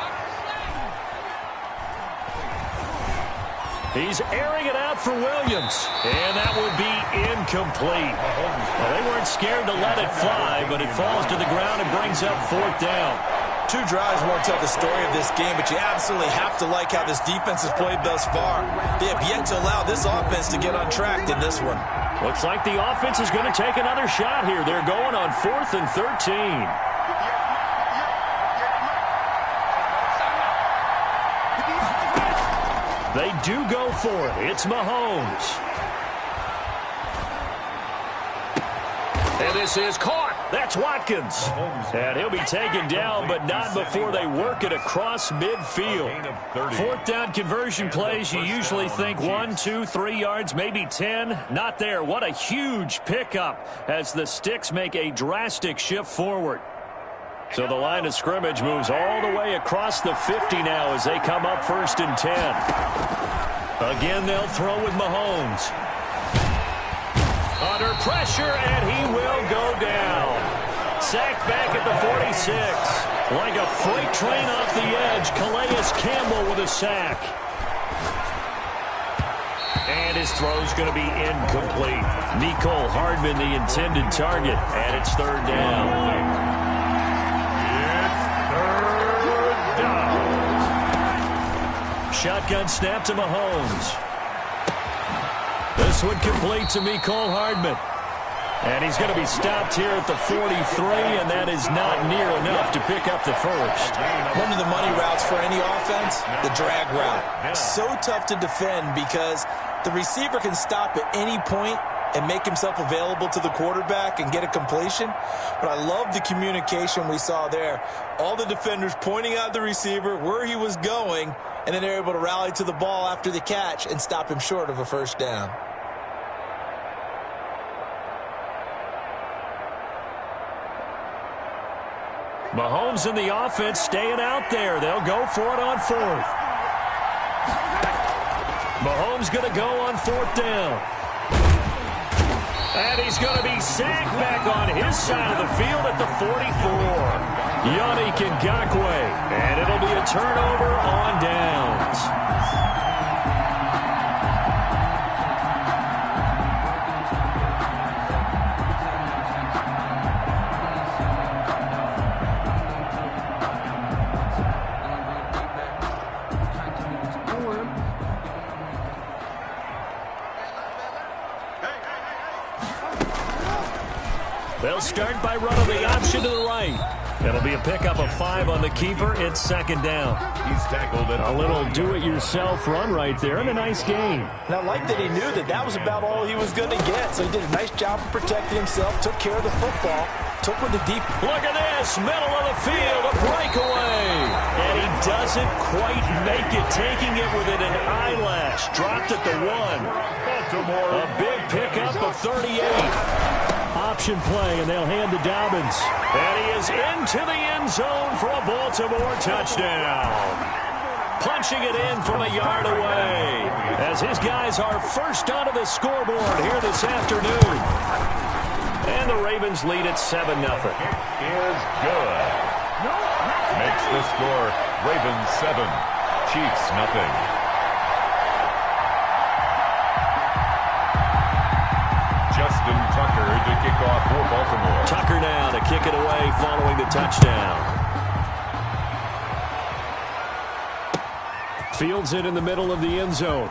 Speaker 1: He's airing it out for Williams. And that will be incomplete. Well, they weren't scared to let it fly, but it falls to the ground and brings up 4th down.
Speaker 3: 2 drives won't tell the story of this game, but you absolutely have to like how this defense has played thus far. They have yet to allow this offense to get untracked in this one.
Speaker 1: Looks like the offense is going to take another shot here. They're going on 4th and 13. They do go for it. It's Mahomes. And this is caught. That's Watkins. And he'll be taken down, but not before they work it across midfield. 4th down conversion plays, you usually think 1, 2, 3 yards, maybe 10. Not there. What a huge pickup as the Sticks make a drastic shift forward. So the line of scrimmage moves all the way across the 50 now as they come up 1st and 10. Again, they'll throw with Mahomes. Under pressure, and he will go down. Sacked back at the 46. Like a freight train off the edge, Calais Campbell with a sack. And his throw's going to be incomplete. Mecole Hardman, the intended target, and it's 3rd down. Shotgun snap to Mahomes. This one complete to Mecole Hardman. And he's going to be stopped here at the 43, and that is not near enough to pick up the 1st.
Speaker 3: One of the money routes for any offense, the drag route. So tough to defend because the receiver can stop at any point and make himself available to the quarterback and get a completion. But I love the communication we saw there. All the defenders pointing out the receiver, where he was going, and then they're able to rally to the ball after the catch and stop him short of a 1st down.
Speaker 1: Mahomes and the offense staying out there. They'll go for it on 4th. Mahomes going to go on 4th down. And he's going to be sacked back on his side of the field at the 44. Yannick Ngakoue. And it'll be a turnover on downs. They'll start by running the option to the right. It'll be a pickup of 5 on the keeper. It's 2nd down.
Speaker 2: He's tackled at
Speaker 1: a little do-it-yourself run right there and a nice gain.
Speaker 3: And I like that he knew that that was about all he was going to get. So he did a nice job of protecting himself, took care of the football, took one to deep.
Speaker 1: Look at this, middle of the field, a breakaway. And he doesn't quite make it, taking it within an eyelash. Dropped at the 1. A big pickup of 38. Option play, and they'll hand to Dobbins. And he is into the end zone for a Baltimore touchdown. Punching it in from a yard away as his guys are first onto the scoreboard here this afternoon. And the Ravens lead at 7-0.
Speaker 2: Is good. Makes the score Ravens 7, Chiefs 0.
Speaker 1: kick it away following the touchdown. Fields it in the middle of the end zone.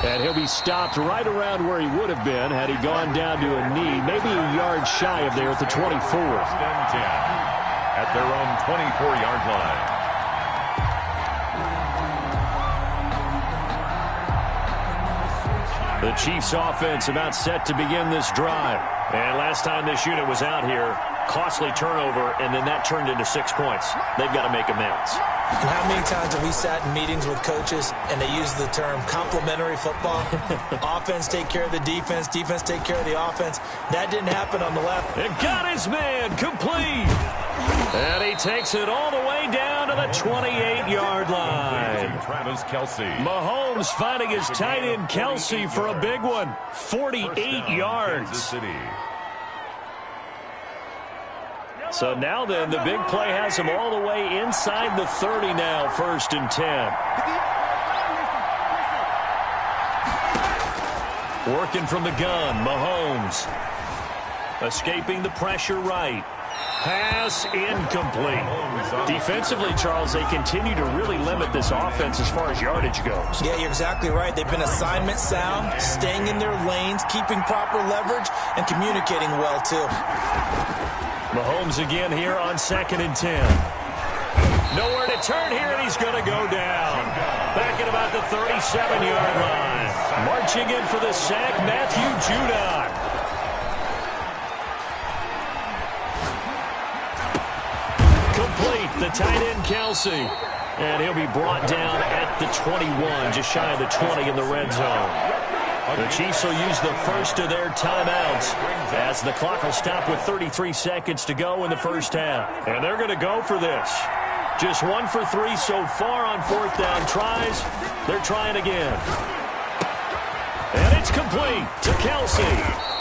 Speaker 1: And he'll be stopped right around where he would have been had he gone down to a knee, maybe a yard shy of there at the 24.
Speaker 2: First and 10 at their own 24-yard line.
Speaker 1: The Chiefs offense about set to begin this drive. And last time this unit was out here, costly turnover, and then that turned into 6 points. They've got to make amends.
Speaker 3: And how many times have we sat in meetings with coaches and they use the term complementary football? Offense take care of the defense, defense take care of the offense. That didn't happen on the left.
Speaker 1: It got his man complete. And he takes it all the way down to the 28-yard line.
Speaker 2: Travis Kelce.
Speaker 1: Mahomes finding his tight end Kelce for a big one. 48 yards. So now then, the big play has him all the way inside the 30 now, 1st and 10. Working from the gun, Mahomes. Escaping the pressure right. Pass incomplete. Defensively, Charles, they continue to really limit this offense as far as yardage goes.
Speaker 3: Yeah, you're exactly right. They've been assignment sound, staying in their lanes, keeping proper leverage, and communicating well, too.
Speaker 1: Mahomes again here on 2nd and 10. Nowhere to turn here, and he's going to go down. Back at about the 37-yard line. Marching in for the sack, Matthew Judon. Complete, the tight end Kelce. And he'll be brought down at the 21, just shy of the 20 in the red zone. The Chiefs will use the first of their timeouts as the clock will stop with 33 seconds to go in the first half. And they're going to go for this. Just 1 for 3 so far on 4th down tries. They're trying again. And it's complete to Kelce.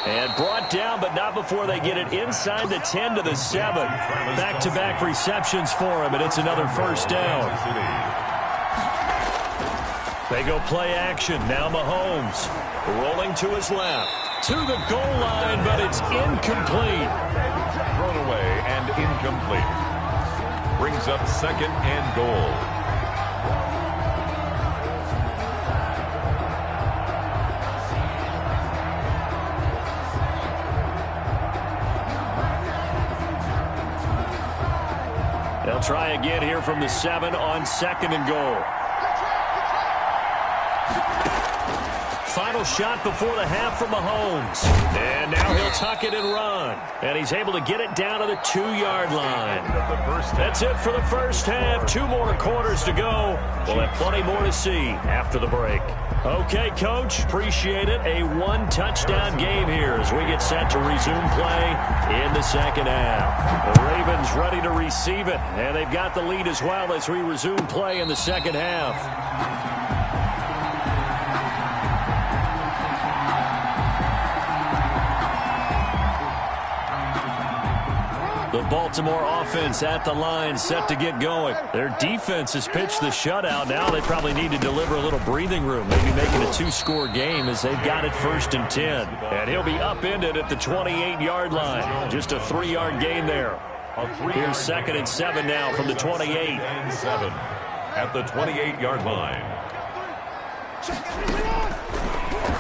Speaker 1: And brought down, but not before they get it inside the 10 to the 7. Back-to-back receptions for him, and it's another first down. They go play action. Now Mahomes rolling to his left. To the goal line, but it's incomplete.
Speaker 2: Thrown away and incomplete. Brings up 2nd and goal.
Speaker 1: They'll try again here from the 7 on 2nd and goal. Final shot before the half from Mahomes. And now he'll tuck it and run. And he's able to get it down to the 2-yard line. That's it for the first half. 2 more quarters to go. We'll have plenty more to see after the break. Okay, Coach, appreciate it. A 1-touchdown game here as we get set to resume play in the second half. The Ravens ready to receive it, and they've got the lead as well as we resume play in the second half. The Baltimore offense at the line, set to get going. Their defense has pitched the shutout. Now they probably need to deliver a little breathing room, maybe making a 2-score game as they've got it 1st and 10. And he'll be upended at the 28-yard line. Just a 3-yard gain there. Here's 2nd and 7 now from the 28.
Speaker 2: 2nd and 7 at the 28-yard line.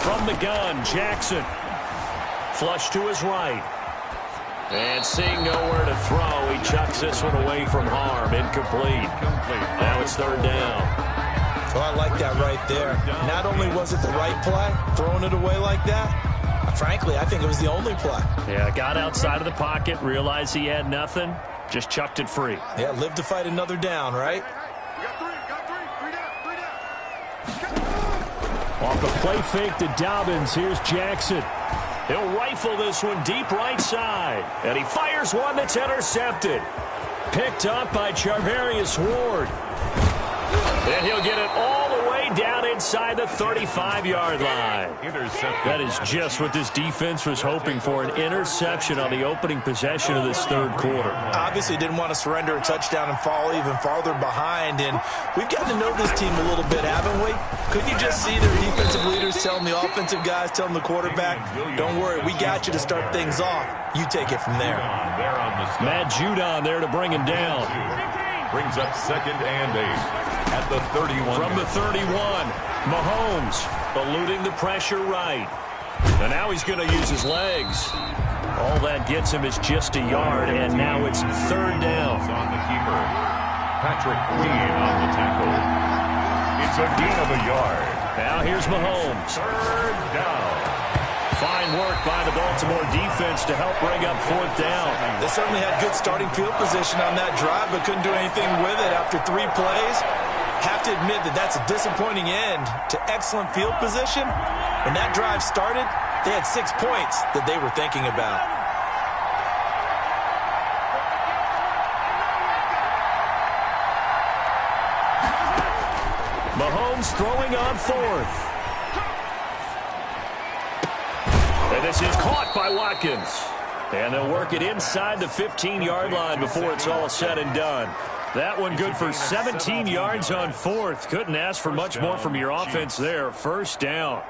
Speaker 1: From the gun, Jackson. Flush to his right. And seeing nowhere to throw, he chucks this one away from harm. Incomplete. Now it's 3rd down.
Speaker 3: Oh, I like that right there. Not only was it the right play, throwing it away like that, frankly, I think it was the only play.
Speaker 1: Yeah, got outside of the pocket, realized he had nothing, just chucked it free.
Speaker 3: Yeah, live to fight another down, right?
Speaker 1: Off the play fake to Dobbins, here's Jackson. He'll rifle this one deep right side. And he fires one that's intercepted. Picked up by Charvarius Ward. And he'll get it all the way down inside the 35-yard line. That is just what this defense was hoping for, an interception on the opening possession of this third quarter.
Speaker 3: Obviously didn't want to surrender a touchdown and fall even farther behind, and we've gotten to know this team a little bit, haven't we? Couldn't you just see their defensive leaders telling the offensive guys, telling the quarterback, don't worry, we got you to start things off. You take it from there.
Speaker 1: Matt Judon there to bring him down.
Speaker 2: Brings up 2nd and 8 at the 31.
Speaker 1: From the 31, Mahomes eluding the pressure right. And now he's going to use his legs. All that gets him is just a yard, and now it's 3rd down.
Speaker 2: On the keeper, Patrick Queen on the tackle. It's a gain of a yard.
Speaker 1: Now here's Mahomes.
Speaker 2: 3rd down.
Speaker 1: Fine work by the Baltimore defense to help bring up 4th down.
Speaker 3: They certainly had good starting field position on that drive, but couldn't do anything with it after 3 plays. Have to admit that that's a disappointing end to excellent field position. When that drive started, they had 6 points that they were thinking about.
Speaker 1: Mahomes throwing on 4th. And this is caught by Watkins. And they'll work it inside the 15-yard line before it's all said and done. That one good for 17 yards on 4th. Couldn't ask for much more from your offense there. 1st down.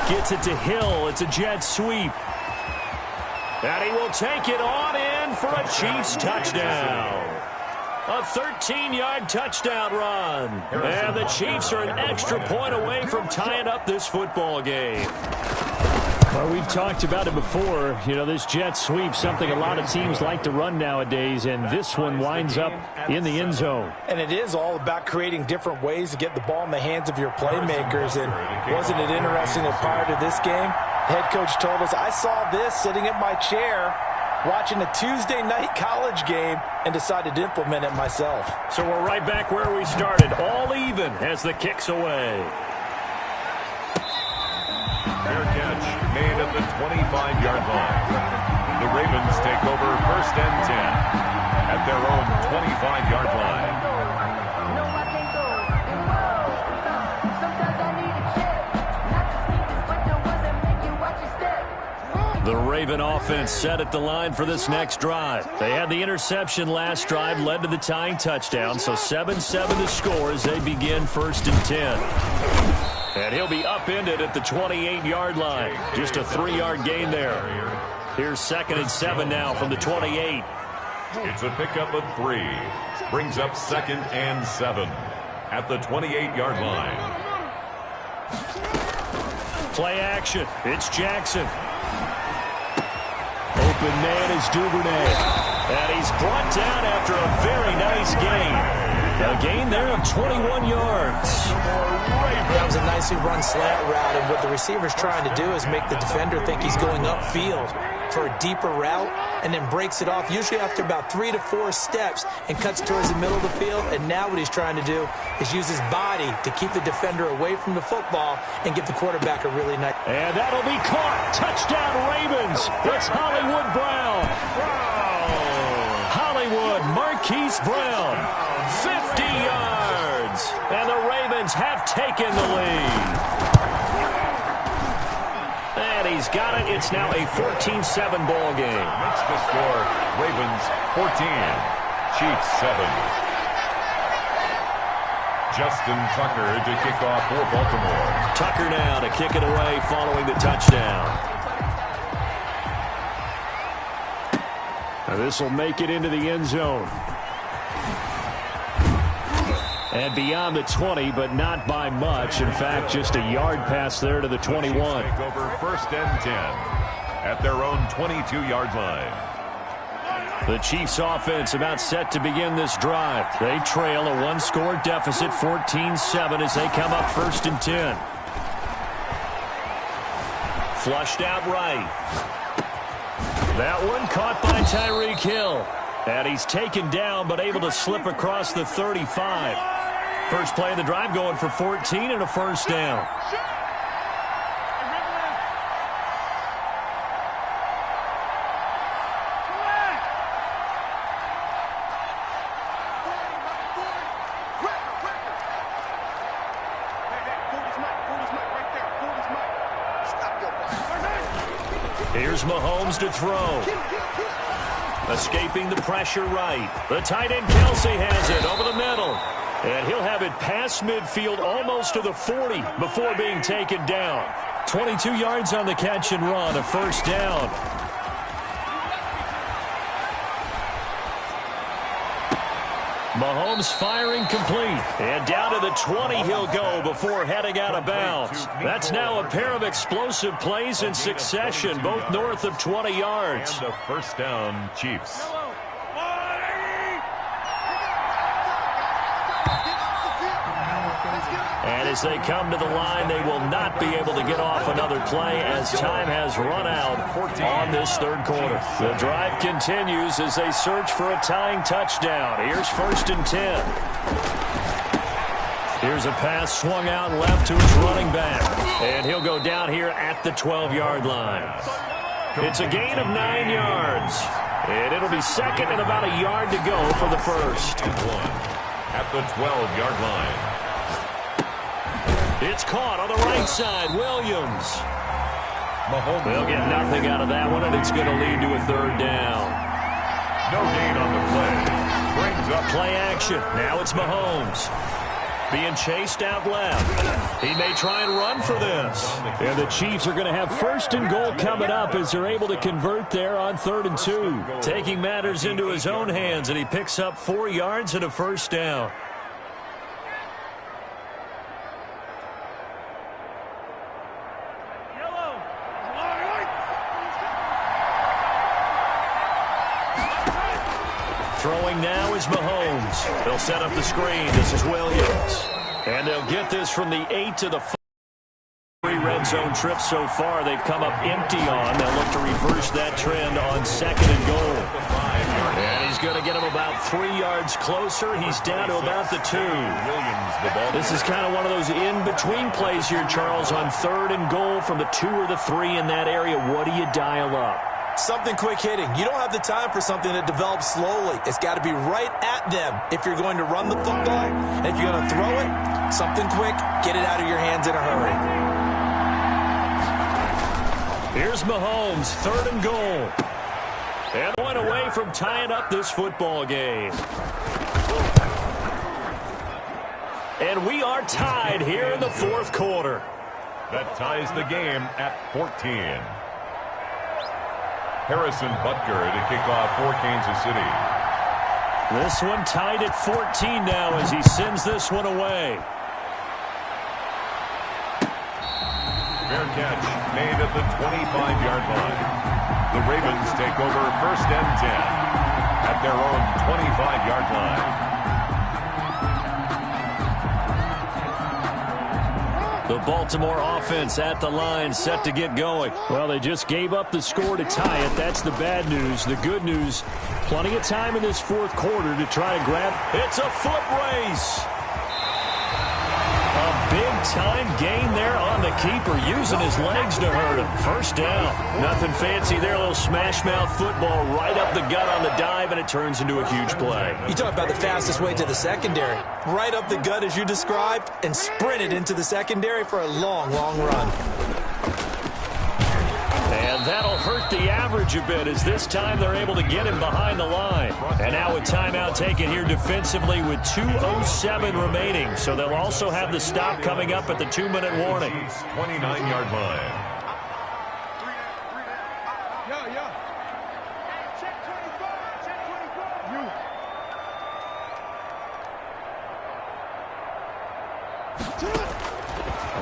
Speaker 1: Gets it to Hill. It's a jet sweep. And he will take it on in for a Chiefs touchdown. A 13-yard touchdown run. And the Chiefs are an extra point away from tying up this football game. Well, we've talked about it before. You know, this jet sweep, something a lot of teams like to run nowadays, and this one winds up in the end zone.
Speaker 3: And it is all about creating different ways to get the ball in the hands of your playmakers. And wasn't it interesting that prior to this game, head coach told us, I saw this sitting in my chair watching a Tuesday night college game and decided to implement it myself.
Speaker 1: So we're right back where we started, all even as the kick's away.
Speaker 2: Fair catch made at the 25-yard line. The Ravens take over 1st and 10 at their own 25-yard line.
Speaker 1: The Raven offense set at the line for this next drive. They had the interception last drive, led to the tying touchdown, so 7-7 to score as they begin 1st and 10. And he'll be upended at the 28-yard line. Just a 3-yard gain there. Here's 2nd and 7 now from the 28.
Speaker 2: It's a pickup of 3. Brings up 2nd and 7 at the 28-yard line.
Speaker 1: Play action. It's Jackson. Open man is Duvernay. And he's brought down after a very nice gain. A gain there of 21 yards.
Speaker 3: That was a nicely run slant route, and what the receiver's trying to do is make the defender think he's going upfield for a deeper route, and then breaks it off, usually after about 3 to 4 steps, and cuts towards the middle of the field. And now what he's trying to do is use his body to keep the defender away from the football and give the quarterback a really nice.
Speaker 1: And that'll be caught. Touchdown Ravens. It's Hollywood Brown. Hollywood Marquise Brown. 50 yards. And the Ravens have taken the lead. And he's got it. It's now a 14-7 ball game.
Speaker 2: Makes the score Ravens 14, Chiefs 7. Justin Tucker to kick off for Baltimore.
Speaker 1: Tucker now to kick it away following the touchdown. Now this will make it into the end zone. And beyond the 20, but not by much. In fact, just a yard pass there to the 21.
Speaker 2: Take over 1st and 10 at their own 22-yard line.
Speaker 1: The Chiefs offense about set to begin this drive. They trail a one-score deficit, 14-7, as they come up 1st and 10. Flushed out right. That one caught by Tyreek Hill. And he's taken down, but able to slip across the 35. First play of the drive going for 14 and a 1st down. Here's Mahomes to throw. Escaping the pressure right. The tight end Kelsey has it over the middle. And he'll have it past midfield almost to the 40 before being taken down. 22 yards on the catch and run, a first down. Mahomes firing complete. And down to the 20 he'll go before heading out of bounds. That's now a pair of explosive plays in succession, both north of 20 yards.
Speaker 2: And a first down, Chiefs.
Speaker 1: And as they come to the line, they will not be able to get off another play as time has run out on this third quarter. The drive continues as they search for a tying touchdown. Here's 1st and 10. Here's a pass swung out left to his running back. And he'll go down here at the 12-yard line. It's a gain of 9 yards. And it'll be second and about a yard to go for the first.
Speaker 2: At the 12-yard line.
Speaker 1: It's caught on the right side. Williams. They'll get nothing out of that one, and it's going to lead to a third down.
Speaker 2: No gain on the play. Brings up
Speaker 1: play action. Now it's Mahomes. Being chased out left. He may try and run for this. And the Chiefs are going to have 1st and goal coming up as they're able to convert there on 3rd and 2. Taking matters into his own hands, and he picks up 4 yards and a first down. Throwing now is Mahomes. They'll set up the screen. This is Williams. And they'll get this from the 8 to the 3 red zone trips so far. They've come up empty on. They'll look to reverse that trend on 2nd and goal. And he's going to get him about 3 yards closer. He's down to about the 2. This is kind of one of those in-between plays here, Charles, on 3rd and goal from the 2 or the 3 in that area. What do you dial up?
Speaker 3: Something quick hitting. You don't have the time for something that develops slowly. It's got to be right at them if you're going to run the football. And if you're going to throw it, something quick, get it out of your hands in a hurry.
Speaker 1: Here's Mahomes, 3rd and goal. And one away from tying up this football game. And we are tied here in the 4th quarter.
Speaker 2: That ties the game at 14. Harrison Butker to kick off for Kansas City.
Speaker 1: This one tied at 14 now as he sends this one away.
Speaker 2: Fair catch made at the 25-yard line. The Ravens take over 1st and 10 at their own 25-yard line.
Speaker 1: The Baltimore offense at the line, set to get going. Well, they just gave up the score to tie it. That's the bad news. The good news, plenty of time in this 4th quarter to try to grab. It's a foot race. A big-time gain there on the keeper, using his legs to hurt him. First down. Nothing fancy there. A little smash-mouth football right up the gut on the dive, and it turns into a huge play.
Speaker 3: You talk about the fastest way to the secondary. Right up the gut as you described, and sprinted into the secondary for a long, long run.
Speaker 1: And that'll hurt the average a bit as this time they're able to get him behind the line. And now a timeout taken here defensively with 2:07 remaining. So they'll also have the stop coming up at the 2-minute warning.
Speaker 2: 29-yard line.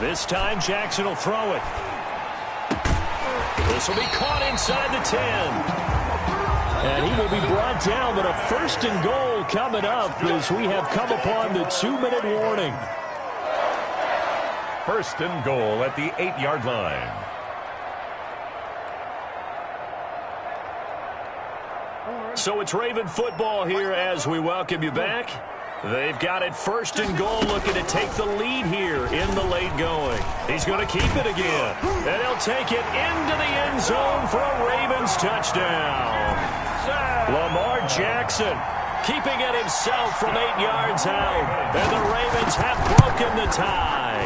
Speaker 1: This time Jackson will throw it. This will be caught inside the 10. And he will be brought down, but a 1st and goal coming up as we have come upon the 2-minute warning.
Speaker 2: 1st and goal at the 8-yard line.
Speaker 1: So it's Raven football here as we welcome you back. They've got it 1st and goal, looking to take the lead here in the late going. He's going to keep it again. And he'll take it into the end zone for a Ravens touchdown. Lamar Jackson keeping it himself from 8 yards out. And the Ravens have broken the tie.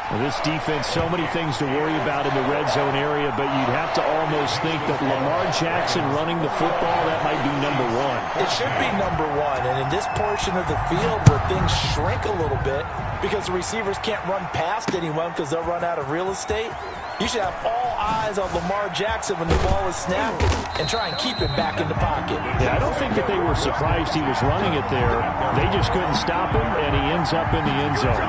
Speaker 1: Well, this defense, so many things to worry about in the red zone area, but you'd have to almost think that Lamar Jackson running the football, that might be number one.
Speaker 3: It should be number one, and in this portion of the field where things shrink a little bit because the receivers can't run past anyone because they'll run out of real estate, you should have all eyes on Lamar Jackson when the ball is snapped and try and keep it back in the pocket.
Speaker 1: Yeah, I don't think that they were surprised he was running it there. They just couldn't stop him, and he ends up in the end zone.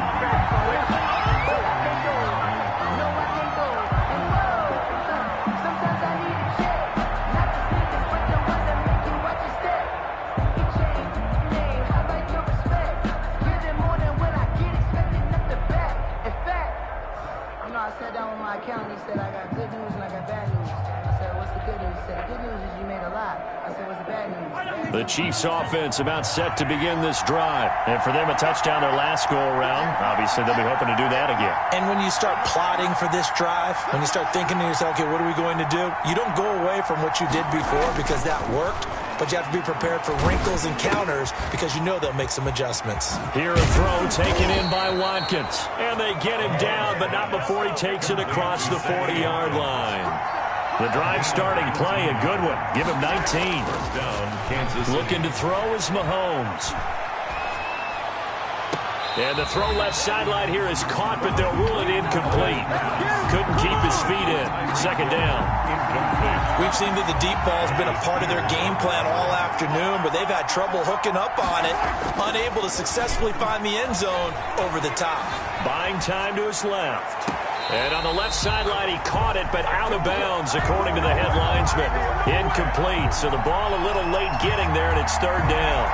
Speaker 1: The Chiefs offense about set to begin this drive. And for them, a touchdown their last go-around. Obviously, they'll be hoping to do that again.
Speaker 3: And when you start plotting for this drive, when you start thinking to yourself, okay, what are we going to do? You don't go away from what you did before because that worked, but you have to be prepared for wrinkles and counters because you know they'll make some adjustments.
Speaker 1: Here a throw taken in by Watkins. And they get him down, but not before he takes it across the 40-yard line. The drive starting play, a good one. Give him 19.
Speaker 2: First down, Kansas City.
Speaker 1: Looking to throw is Mahomes. And the throw left sideline here is caught, but they'll rule it incomplete. Couldn't keep his feet in. Second down.
Speaker 3: We've seen that the deep ball's been a part of their game plan all afternoon, but they've had trouble hooking up on it, unable to successfully find the end zone over the top.
Speaker 1: Buying time to his left. And on the left sideline, he caught it, but out of bounds, according to the head linesman. Incomplete, so the ball a little late getting there, and it's third down.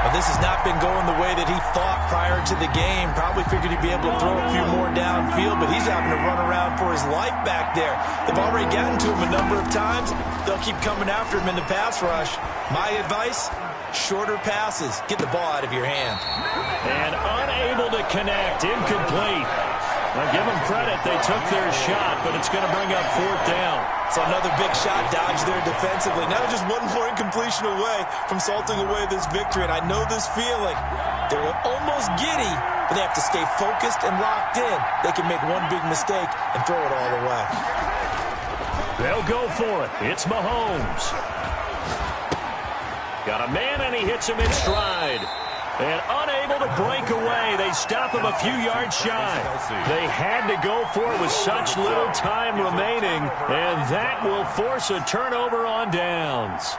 Speaker 3: Well, this has not been going the way that he thought prior to the game. Probably figured he'd be able to throw a few more downfield, but he's having to run around for his life back there. They've already gotten to him a number of times. They'll keep coming after him in the pass rush. My advice, shorter passes. Get the ball out of your hand.
Speaker 1: And unable to connect, incomplete. Now, give them credit. They took their shot, but it's going to bring up fourth down.
Speaker 3: So another big shot dodged there defensively. Now just one more incompletion away from salting away this victory. And I know this feeling. They're almost giddy, but they have to stay focused and locked in. They can make one big mistake and throw it all away.
Speaker 1: They'll go for it. It's Mahomes. Got a man, and he hits him in stride. And unable to break away. They stop him a few yards shy. They had to go for it with such little time remaining, and that will force a turnover on downs.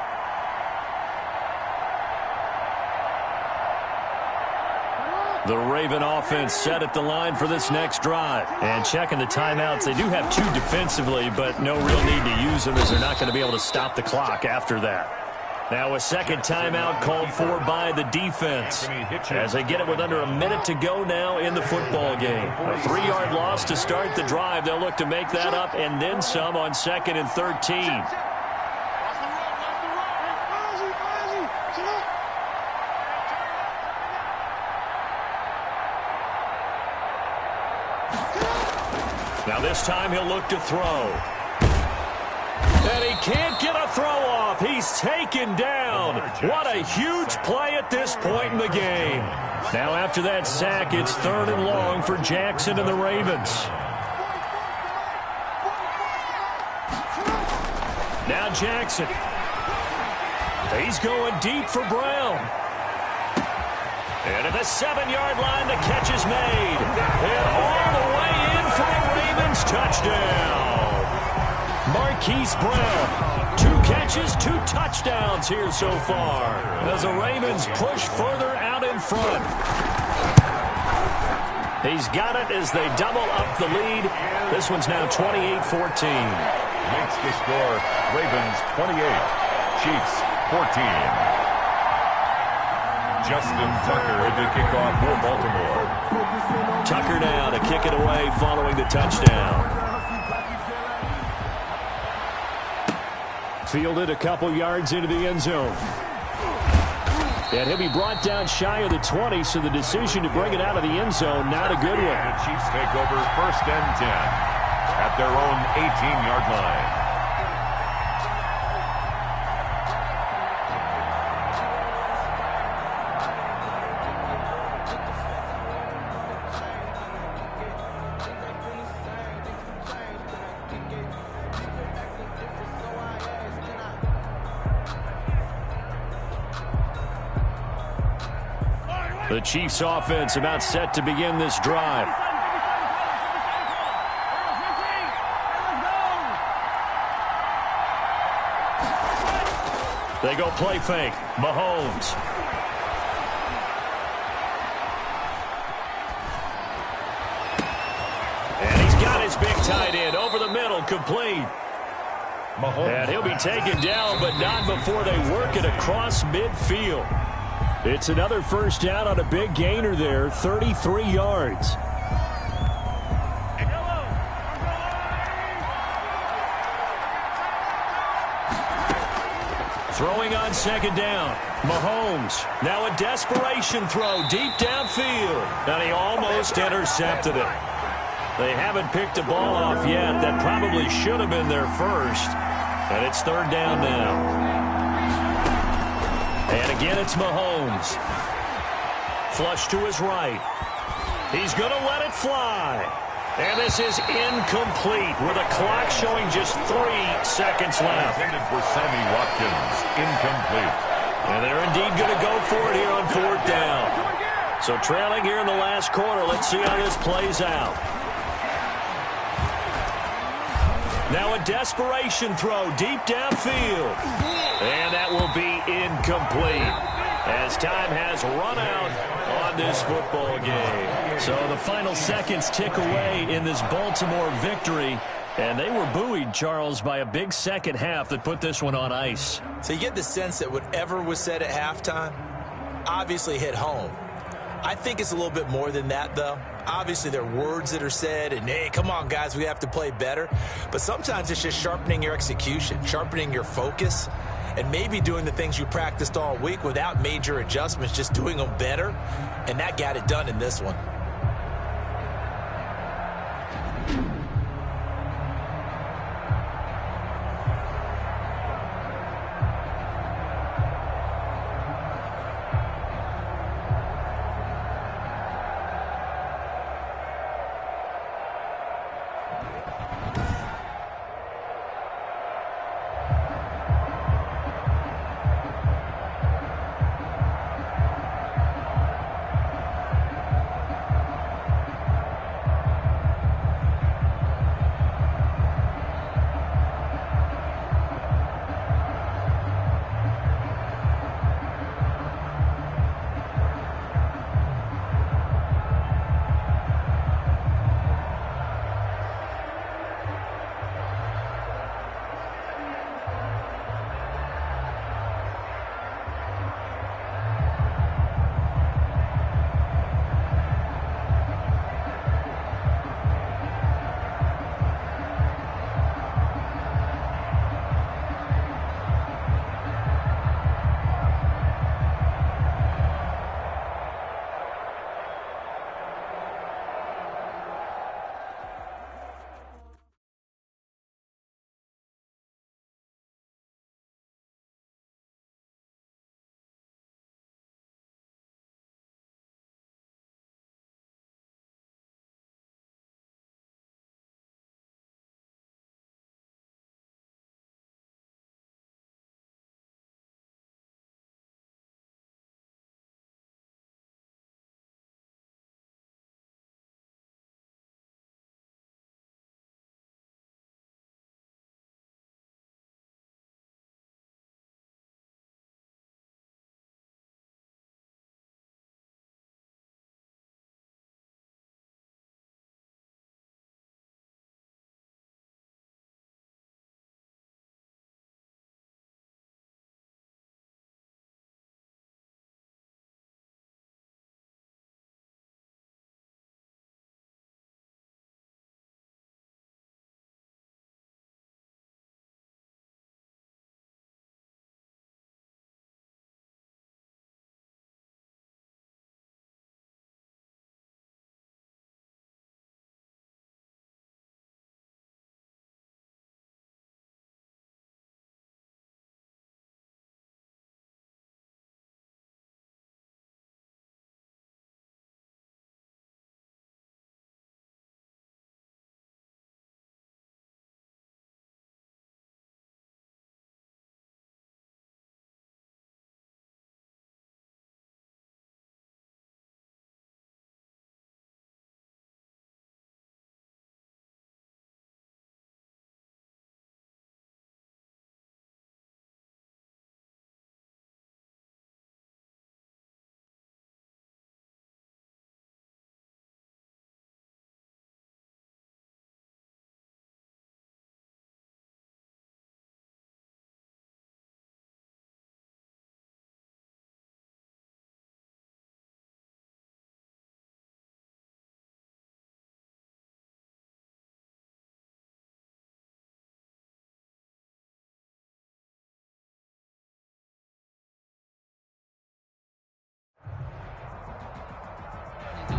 Speaker 1: The Raven offense set at the line for this next drive. And checking the timeouts, they do have two defensively, but no real need to use them as they're not going to be able to stop the clock after that. Now a second timeout called for by the defense as they get it with under a minute to go now in the football game. A 3-yard loss to start the drive. They'll look to make that up and then some on 2nd and 13. Now this time he'll look to throw. And he can't get a throw off. He's taken down. What a huge play at this point in the game. Now after that sack, it's 3rd and long for Jackson and the Ravens. Now Jackson. He's going deep for Brown. And at the 7-yard line, the catch is made. And all the way in for a Ravens touchdown. Marquise Brown, 2 catches, 2 touchdowns here so far as the Ravens push further out in front. He's got it as they double up the lead. This one's now 28-14.
Speaker 2: Makes the score Ravens 28, Chiefs 14. Justin Tucker to kick off for Baltimore.
Speaker 1: Tucker now to kick it away following the touchdown. Fielded a couple yards into the end zone. And he'll be brought down shy of the 20, so the decision to bring it out of the end zone, not a good one.
Speaker 2: And the Chiefs take over 1st and 10 at their own 18-yard line.
Speaker 1: The Chiefs offense about set to begin this drive. They go play fake. Mahomes. And he's got his big tight end over the middle, complete. And he'll be taken down, but not before they work it across midfield. It's another first down on a big gainer there, 33 yards. Throwing on second down. Mahomes. Now a desperation throw deep downfield. And he almost intercepted it. They haven't picked a ball off yet. That probably should have been their first. And it's third down now. And again, it's Mahomes. Flush to his right. He's going to let it fly. And this is incomplete with a clock showing just 3 seconds left.
Speaker 2: Intended for Sammy Watkins. Incomplete.
Speaker 1: And they're indeed going to go for it here on fourth down. So trailing here in the last quarter. Let's see how this plays out. Now a desperation throw deep downfield. And that will be incomplete as time has run out on this football game. So the final seconds tick away in this Baltimore victory. And they were buoyed, Charles, by a big second half that put this one on ice.
Speaker 3: So you get the sense that whatever was said at halftime obviously hit home. I think it's a little bit more than that, though. Obviously, there are words that are said, and, hey, come on, guys, we have to play better. But sometimes it's just sharpening your execution, sharpening your focus, and maybe doing the things you practiced all week without major adjustments, just doing them better. And that got it done in this one.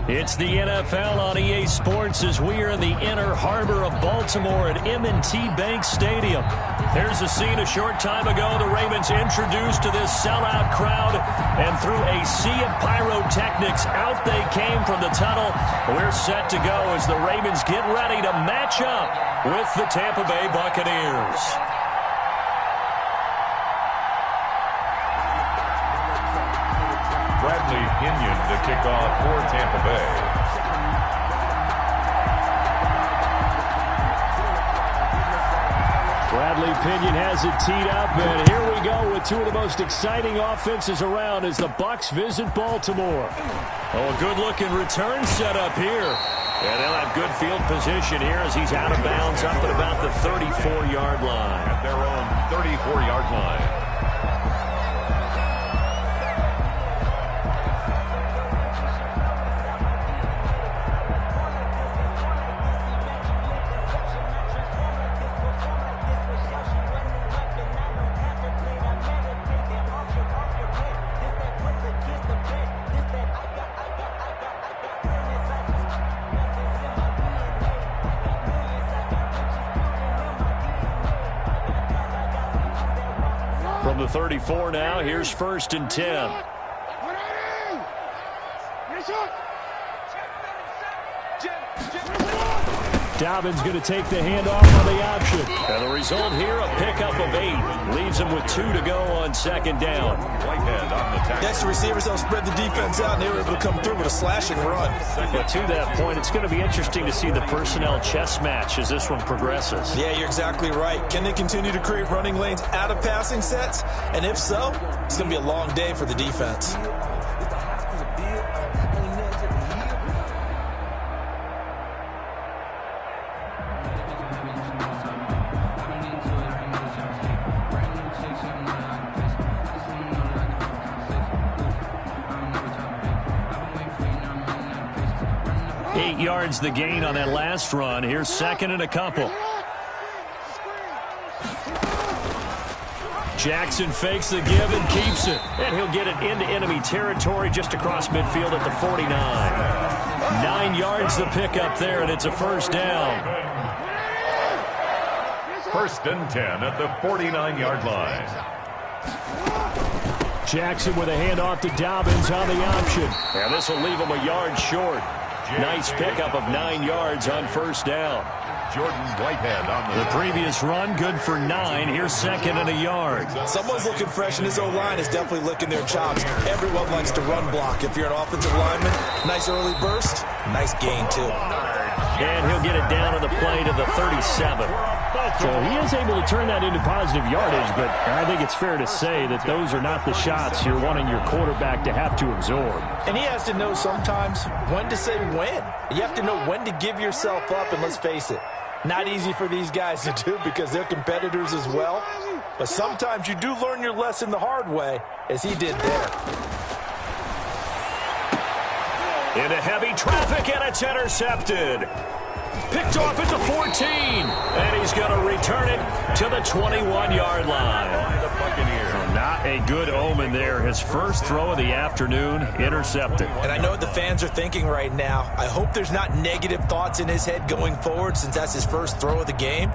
Speaker 1: It's the NFL on EA Sports as we are in the inner harbor of Baltimore at M&T Bank Stadium. Here's a scene a short time ago. The Ravens introduced to this sellout crowd, and through a sea of pyrotechnics, out they came from the tunnel. We're set to go as the Ravens get ready to match up with the Tampa Bay Buccaneers.
Speaker 2: Bradley Pinion to kick off for Tampa Bay.
Speaker 1: Bradley Pinion has it teed up, and here we go with two of the most exciting offenses around as the Bucs visit Baltimore. Oh, a good-looking return set up here. And they'll have good field position here as he's out of bounds up at about the 34-yard line.
Speaker 2: At their own 34-yard line.
Speaker 1: From the 34 now, here's 1st and 10. Dobbins going to take the handoff on the option. And the result here, a pickup of 8. Leaves him with 2 to go on 2nd down.
Speaker 2: Whitehead on the tackle.
Speaker 3: Next, the receivers don't spread the defense out, and they were able to come through with a slashing run.
Speaker 1: But to that point, it's going to be interesting to see the personnel chess match as this one progresses.
Speaker 3: Yeah, you're exactly right. Can they continue to create running lanes out of passing sets? And if so, it's going to be a long day for the defense.
Speaker 1: Yards the gain on that last run. Here's 2nd and a couple. Jackson fakes the give and keeps it. And he'll get it into enemy territory just across midfield at the 49. 9 yards the pickup there, and it's a 1st down.
Speaker 2: 1st and 10 at the 49-yard line.
Speaker 1: Jackson with a handoff to Dobbins on the option. And this will leave him a yard short. Nice pickup of 9 yards on 1st down.
Speaker 2: Jordan Whitehead on
Speaker 1: the previous run, good for 9. Here's 2nd and a yard.
Speaker 3: Someone's looking fresh, and his O-line is definitely licking their chops. Everyone likes to run block. If you're an offensive lineman, nice early burst, nice gain, too.
Speaker 1: And he'll get it down on the play to the 37. So he is able to turn that into positive yardage, but I think it's fair to say that those are not the shots you're wanting your quarterback to have to absorb.
Speaker 3: And he has to know sometimes when to say when. You have to know when to give yourself up, and let's face it, not easy for these guys to do because they're competitors as well. But sometimes you do learn your lesson the hard way, as he did there.
Speaker 1: Into heavy traffic, and it's intercepted. Picked off at the 14, and he's going to return it to the 21-yard line.
Speaker 2: The Buccaneers.
Speaker 1: So not a good omen there. His first throw of the afternoon, intercepted.
Speaker 3: And I know what the fans are thinking right now. I hope there's not negative thoughts in his head going forward since that's his first throw of the game.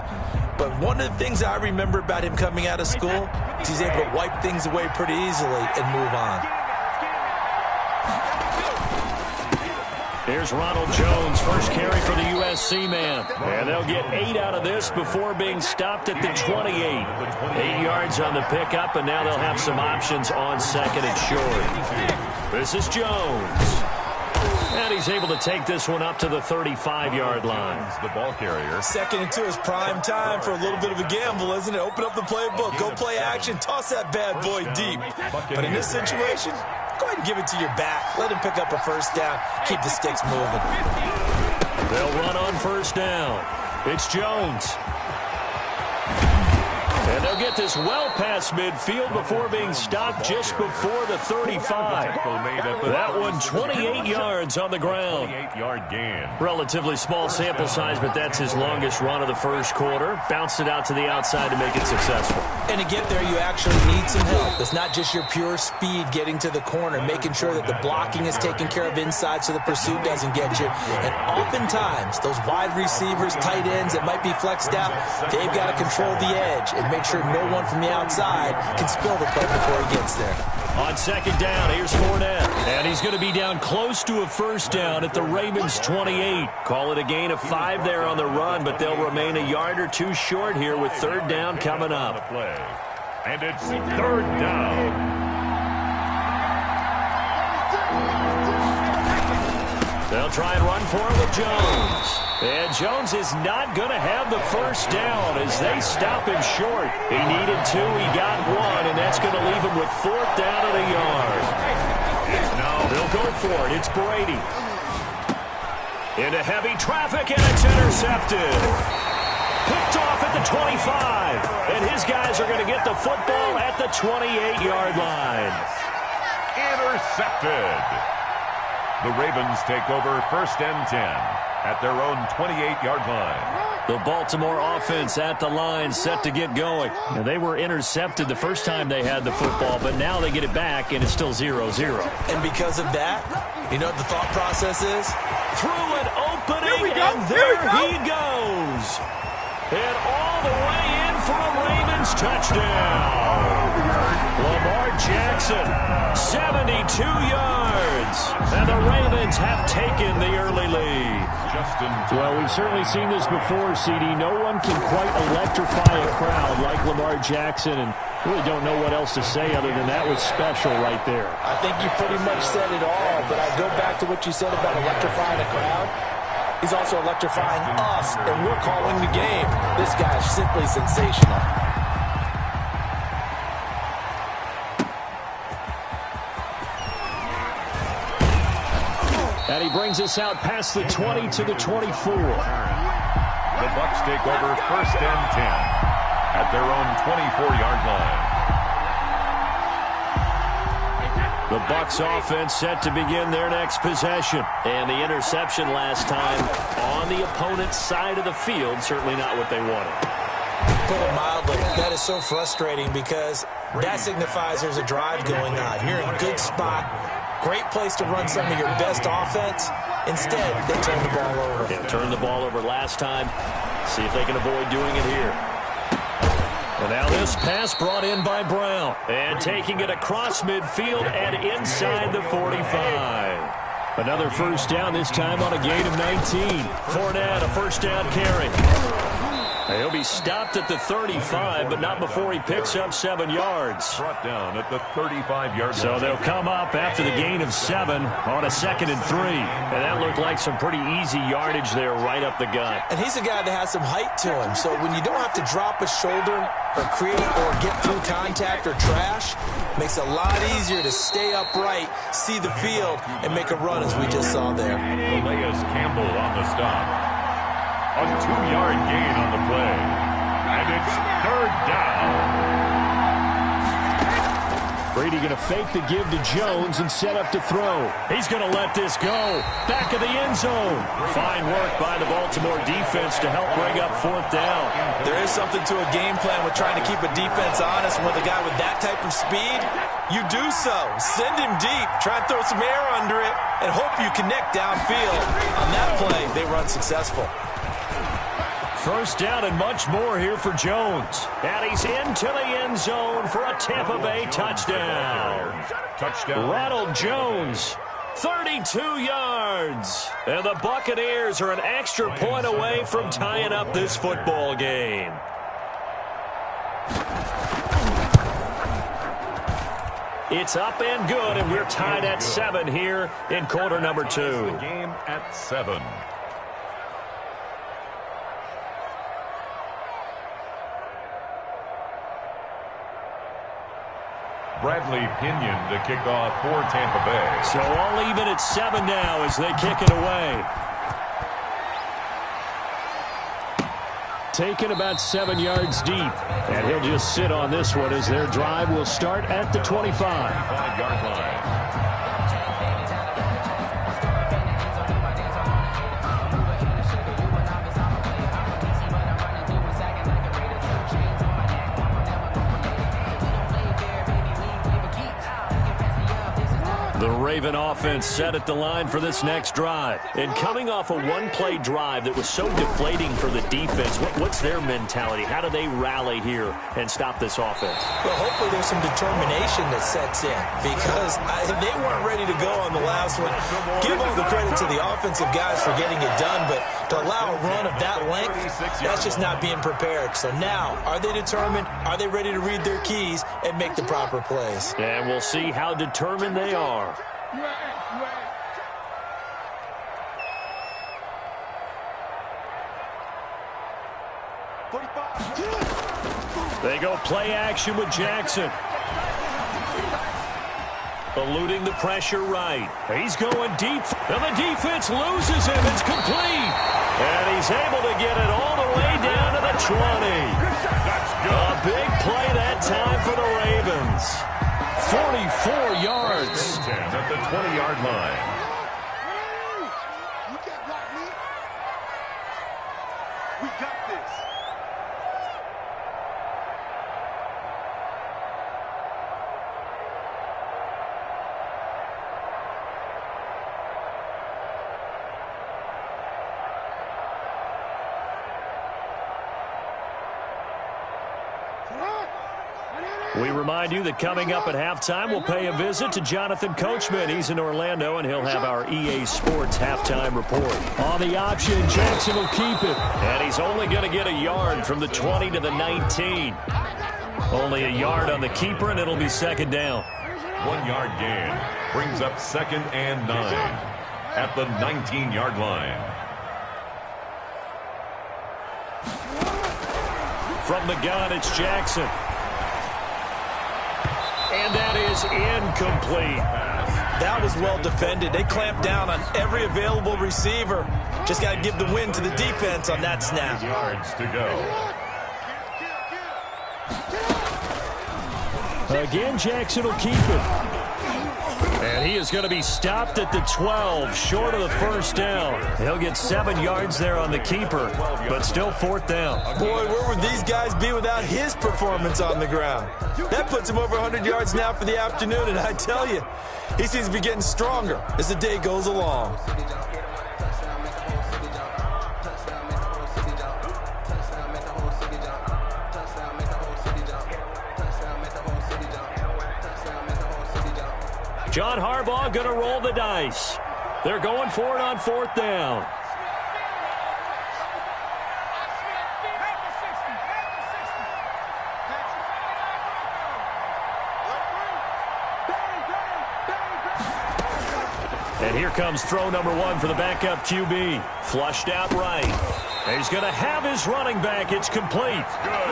Speaker 3: But one of the things I remember about him coming out of school is he's able to wipe things away pretty easily and move on.
Speaker 1: Here's Ronald Jones, first carry for the USC man. And they'll get 8 out of this before being stopped at the 28. 8 yards on the pickup, and now they'll have some options on 2nd and short. This is Jones. And he's able to take this one up to the 35-yard line.
Speaker 2: The ball carrier.
Speaker 3: 2nd and 2 is prime time for a little bit of a gamble, isn't it? Open up the playbook, go play action, toss that bad boy deep. But in this situation, go ahead and give it to your back. Let him pick up a 1st down. Keep the sticks moving.
Speaker 1: They'll run on 1st down. It's Jones. And they'll get this well past midfield before being stopped just before the 35. That one 28 yards on the ground.
Speaker 2: 28-yard gain.
Speaker 1: Relatively small sample size, but that's his longest run of the first quarter. Bounced it out to the outside to make it successful.
Speaker 3: And to get there, you actually need some help. It's not just your pure speed getting to the corner, making sure that the blocking is taken care of inside so the pursuit doesn't get you. And oftentimes, those wide receivers, tight ends that might be flexed out, they've got to control the edge and make sure no one from the outside can spill the play before he gets there.
Speaker 1: On second down, here's Fournette. And he's going to be down close to a first down at the Ravens' 28. Call it a gain of 5 there on the run, but they'll remain a yard or two short here with third down coming up.
Speaker 2: And it's third down.
Speaker 1: They'll try and run for it with Jones. And Jones is not going to have the first down as they stop him short. He needed 2, he got 1, and that's going to leave him with fourth down at a yard. Now they'll go for it. It's Brady. Into heavy traffic, and it's intercepted. Picked off at the 25. And his guys are going to get the football at the 28-yard line.
Speaker 2: Intercepted. The Ravens take over first and 10 at their own 28-yard line.
Speaker 1: The Baltimore offense at the line, set to get going. And they were intercepted the first time they had the football, but now they get it back, and it's still 0-0.
Speaker 3: And because of that, you know what the thought process is?
Speaker 1: Through an opening, and there he goes. And all the way in for a Ravens touchdown. Lamar Jackson, 72 yards. And the Ravens have taken the early lead. Well, we've certainly seen this before, CD. No one can quite electrify a crowd like Lamar Jackson, and really don't know what else to say other than that was special right there.
Speaker 3: I think you pretty much said it all, but I go back to what you said about electrifying a crowd. He's also electrifying us, and we're calling the game. This guy's simply sensational.
Speaker 1: And he brings us out past the 20 to the 24.
Speaker 2: The Bucs take over first and 10 at their own 24-yard line.
Speaker 1: The Bucs offense set to begin their next possession. And the interception last time on the opponent's side of the field, certainly not what they wanted.
Speaker 3: Put it mildly, that is so frustrating because that signifies there's a drive going on. You're in a good spot. Great place to run some of your best offense. Instead, they turn the ball over.
Speaker 1: Yeah, turned the ball over last time. See if they can avoid doing it here. And now this pass brought in by Brown. And taking it across midfield and inside the 45. Another first down, this time on a gain of 19. Fournette, a first down carry. He'll be stopped at the 35, but not before he picks up 7 yards.
Speaker 2: Brought down at the 35-yard line.
Speaker 1: So they'll come up after the gain of 7 on a 2nd and 3. And that looked like some pretty easy yardage there right up the gut.
Speaker 3: And he's a guy that has some height to him. So when you don't have to drop a shoulder or create or get through contact or trash, makes it a lot easier to stay upright, see the field, and make a run as we just saw there.
Speaker 2: Calais Campbell on the stop. A 2-yard gain on the play. And it's third down.
Speaker 1: Brady going to fake the give to Jones and set up to throw. He's going to let this go. Back of the end zone. Fine work by the Baltimore defense to help bring up fourth down.
Speaker 3: There is something to a game plan with trying to keep a defense honest. With a guy with that type of speed, you do so. Send him deep. Try and throw some air under it and hope you connect downfield. On that play, they run successful.
Speaker 1: First down and much more here for Jones. And he's into the end zone for a Tampa Bay touchdown. Ronald Jones, 32 yards. And the Buccaneers are an extra point away from tying up this football game. It's up and good, and we're tied at 7 here in quarter number 2.
Speaker 2: The game at 7. Bradley Pinion to kick off for Tampa Bay.
Speaker 1: So all even at 7 now as they kick it away. taken about 7 yards deep. And he'll just sit on this one as their drive will start at the 25.
Speaker 2: 5-yard line.
Speaker 1: The Raven offense set at the line for this next drive. And coming off a one-play drive that was so deflating for the defense, what's their mentality? How do they rally here and stop this offense?
Speaker 3: Well, hopefully there's some determination that sets in because they weren't ready to go on the last one. Give all the credit to the offensive guys for getting it done, but to allow a run of that length, that's just not being prepared. So now, are they determined? Are they ready to read their keys and make the proper plays?
Speaker 1: And we'll see how determined they are. They go play action with Jackson. Eluding the pressure right. He's going deep. And the defense loses him. It's complete. And he's able to get it all the way down to the 20. A big play that time for the Ravens. 44 yards.
Speaker 2: At the 20-yard line.
Speaker 4: We got this.
Speaker 1: We remind you that coming up at halftime, we'll pay a visit to Jonathan Coachman. He's in Orlando, and he'll have our EA Sports halftime report. On the option, Jackson will keep it. And he's only going to get a yard from the 20 to the 19. Only a yard on the keeper, and it'll be second down.
Speaker 2: 1-yard gain brings up 2nd and 9 at the 19-yard line.
Speaker 1: From the gun, it's Jackson. And that is incomplete.
Speaker 3: That was well defended. They clamped down on every available receiver. Just got to give the win to the defense on that snap.
Speaker 2: Yards to go.
Speaker 1: Again, Jackson will keep it. And he is going to be stopped at the 12, short of the first down. He'll get 7 yards there on the keeper, but still 4th down.
Speaker 3: Boy, where would these guys be without his performance on the ground? That puts him over 100 yards now for the afternoon, and I tell you, he seems to be getting stronger as the day goes along.
Speaker 1: John Harbaugh going to roll the dice. They're going for it on 4th down. And here comes throw number 1 for the backup QB. Flushed out right. He's going to have his running back. It's complete.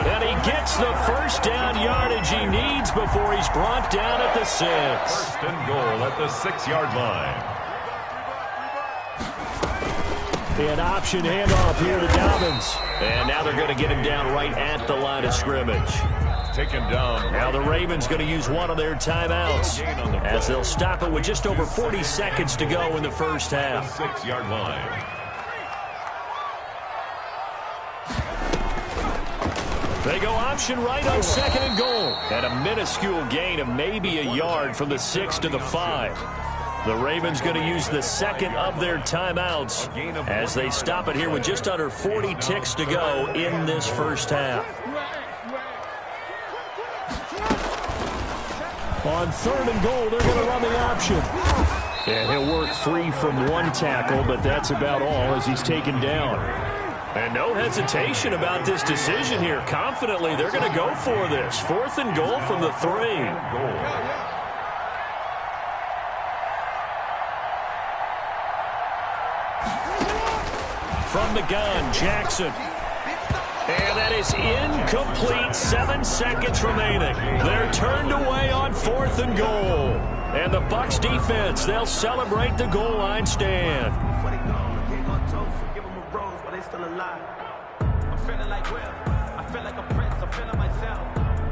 Speaker 1: And he gets the first down yardage he needs before he's brought down at the 6.
Speaker 2: 1st and goal at the 6-yard line.
Speaker 1: An option handoff here to Dobbins. And now they're going to get him down right at the line of scrimmage.
Speaker 2: Taken down.
Speaker 1: Now the Ravens going to use one of their timeouts as they'll stop it with just over 40 seconds to go in the first half.
Speaker 2: 6-yard line.
Speaker 1: They go option right on 2nd and goal. And a minuscule gain of maybe a yard from the 6 to the 5. The Ravens going to use the 2nd of their timeouts as they stop it here with just under 40 ticks to go in this first half. On 3rd and goal, they're going to run the option. And he'll work free from one tackle, but that's about all as he's taken down. And no hesitation about this decision here. Confidently, they're going to go for this. 4th and goal from the 3. From the gun, Jackson. And that is incomplete. 7 seconds remaining. They're turned away on 4th and goal. And the Bucs defense, they'll celebrate the goal line stand.
Speaker 5: feeling like Will. I feel like a prince, I'm feeling myself.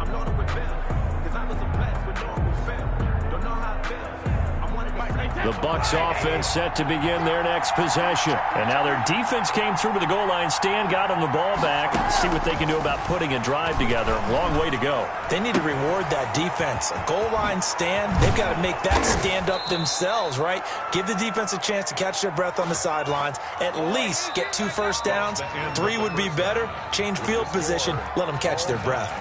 Speaker 5: I'm loaded with bills, cause I was a blessed with no feel. Don't know how it feels.
Speaker 1: The Bucs offense set to begin their next possession. And now their defense came through with the goal line stand, got them the ball back. See what they can do about putting a drive together. Long way to go.
Speaker 3: They need to reward that defense. A goal line stand, they've got to make that stand up themselves, right? Give the defense a chance to catch their breath on the sidelines. At least get 2 first downs. 3 would be better. Change field position. Let them catch their breath.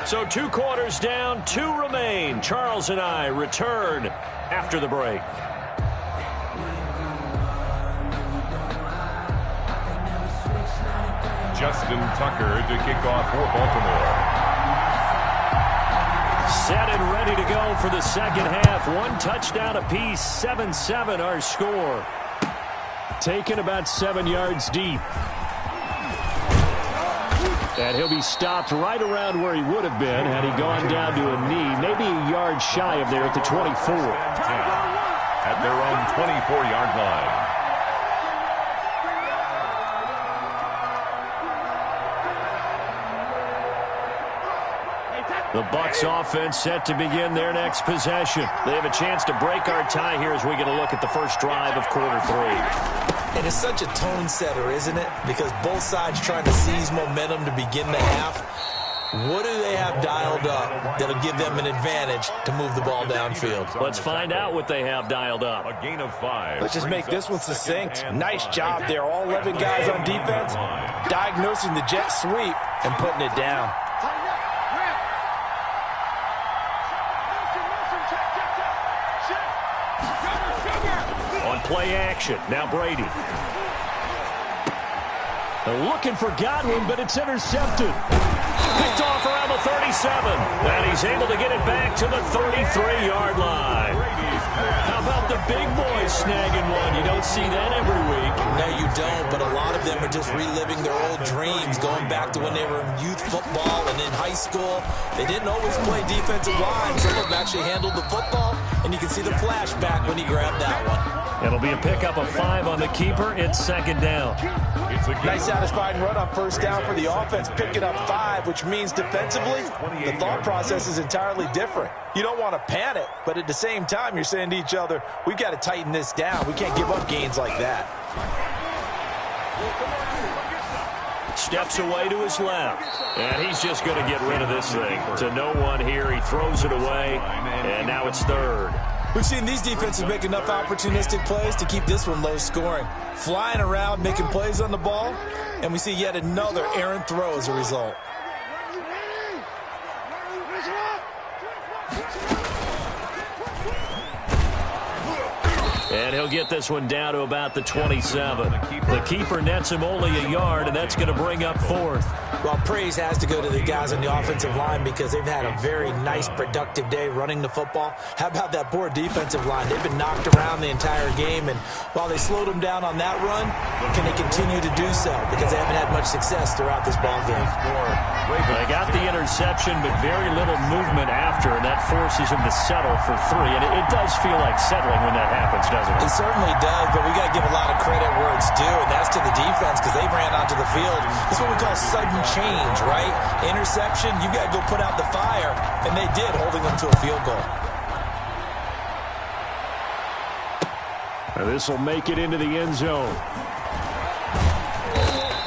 Speaker 1: So 2 quarters down, 2 remain. Charles and I return after the break.
Speaker 2: Justin Tucker to kick off for Baltimore.
Speaker 1: Set and ready to go for the second half. 1 touchdown apiece, 7-7 our score. Taken about 7 yards deep. And he'll be stopped right around where he would have been had he gone down to a knee, maybe a yard shy of there at the 24.
Speaker 2: At their own 24-yard line.
Speaker 1: The Bucs offense set to begin their next possession. They have a chance to break our tie here as we get a look at the first drive of quarter 3.
Speaker 3: And it's such a tone setter, isn't it? Because both sides trying to seize momentum to begin the half. What do they have dialed up that'll give them an advantage to move the ball downfield?
Speaker 1: Let's find out what they have dialed up.
Speaker 2: A gain of 5.
Speaker 3: Let's just make this one succinct. Nice job there. All 11 guys on defense diagnosing the jet sweep and putting it down.
Speaker 1: On play action, now Brady. They're looking for Godwin, but it's intercepted. Picked off around the 37. And he's able to get it back to the 33-yard line. How about the big boys snagging one? You don't see that every week.
Speaker 3: No, you don't, but a lot of them are just reliving their old dreams, going back to when they were in youth football and in high school. They didn't always play defensive line. Some of them actually handled the football, and you can see the flashback when he grabbed that one.
Speaker 1: It'll be a pickup of 5 on the keeper. It's second down.
Speaker 3: Nice satisfying run on first down for the offense, picking up 5, which means defensively, the thought process is entirely different. You don't want to panic, but at the same time, you're saying to each other, we've got to tighten this down. We can't give up gains like that.
Speaker 1: Steps away to his left, and he's just going to get rid of this thing. To no one here, he throws it away, and now it's third.
Speaker 3: We've seen these defenses make enough opportunistic plays to keep this one low scoring. Flying around, making plays on the ball, and we see yet another errant throw as a result.
Speaker 1: And he'll get this one down to about the 27. The keeper nets him only a yard, and that's going to bring up 4th.
Speaker 3: Well, praise has to go to the guys on the offensive line because they've had a very nice, productive day running the football. How about that poor defensive line? They've been knocked around the entire game, and while they slowed them down on that run, can they continue to do so? Because they haven't had much success throughout this ball game.
Speaker 1: They got the interception, but very little movement after, and that forces them to settle for 3. And it does feel like settling when that happens, doesn't it?
Speaker 3: It certainly does, but we got to give a lot of credit where it's due, and that's to the defense because they ran onto the field. This is what we call sudden change, right? Interception, you got to go put out the fire, and they did, holding them to a field goal.
Speaker 1: This will make it into the end zone.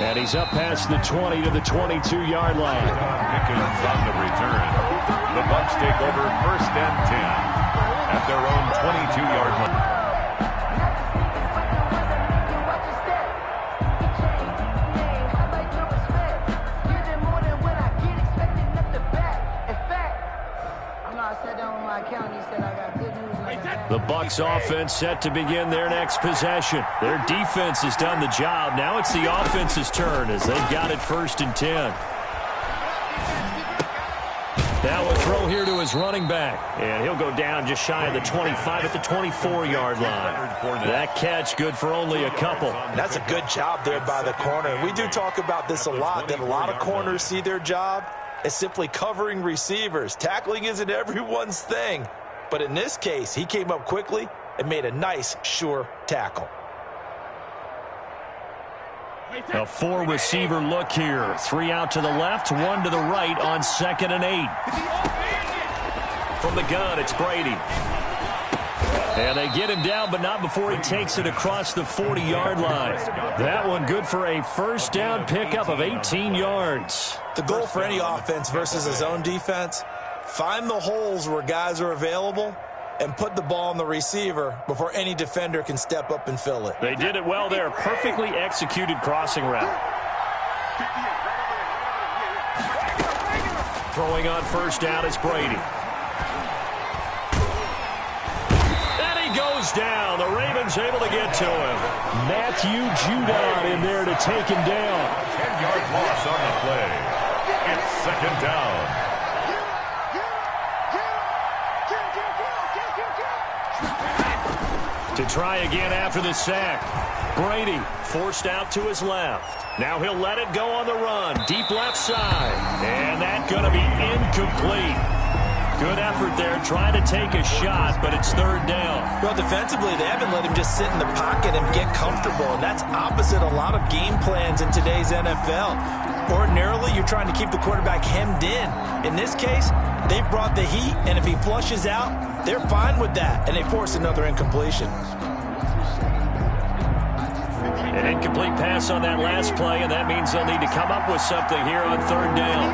Speaker 1: And he's up past the 20 to the 22-yard line.
Speaker 2: Pickens on the return. The Bucs take over 1st and 10 at their own 22-yard line.
Speaker 1: The Bucs offense set to begin their next possession. Their defense has done the job. Now it's the offense's turn as they've got it 1st and 10. Now a throw here to his running back. And he'll go down just shy of the 25 at the 24-yard line. That catch good for only a couple.
Speaker 3: That's a good job there by the corner. We do talk about this a lot, that a lot of corners see their job as simply covering receivers. Tackling isn't everyone's thing. But in this case, he came up quickly and made a nice, sure tackle.
Speaker 1: A four-receiver look here. 3 out to the left, 1 to the right on 2nd and 8. From the gun, it's Brady. And they get him down, but not before he takes it across the 40-yard line. That one good for a first down pickup of 18 yards.
Speaker 3: The goal for any offense versus his own defense, find the holes where guys are available and put the ball on the receiver before any defender can step up and fill it.
Speaker 1: They did it well there. Perfectly executed crossing route. Throwing on first down is Brady. And he goes down. The Ravens able to get to him. Matthew Judon in there to take him down.
Speaker 2: 10-yard loss on the play. It's 2nd down.
Speaker 1: To try again after the sack. Brady forced out to his left. Now he'll let it go on the run. Deep left side. And that's going to be incomplete. Good effort there trying to take a shot, but it's 3rd down.
Speaker 3: Well, defensively, they haven't let him just sit in the pocket and get comfortable, and that's opposite a lot of game plans in today's NFL. Ordinarily, you're trying to keep the quarterback hemmed in. In this case, they brought the heat, and if he flushes out, they're fine with that, and they force another incompletion.
Speaker 1: An incomplete pass on that last play, and that means they'll need to come up with something here on 3rd down.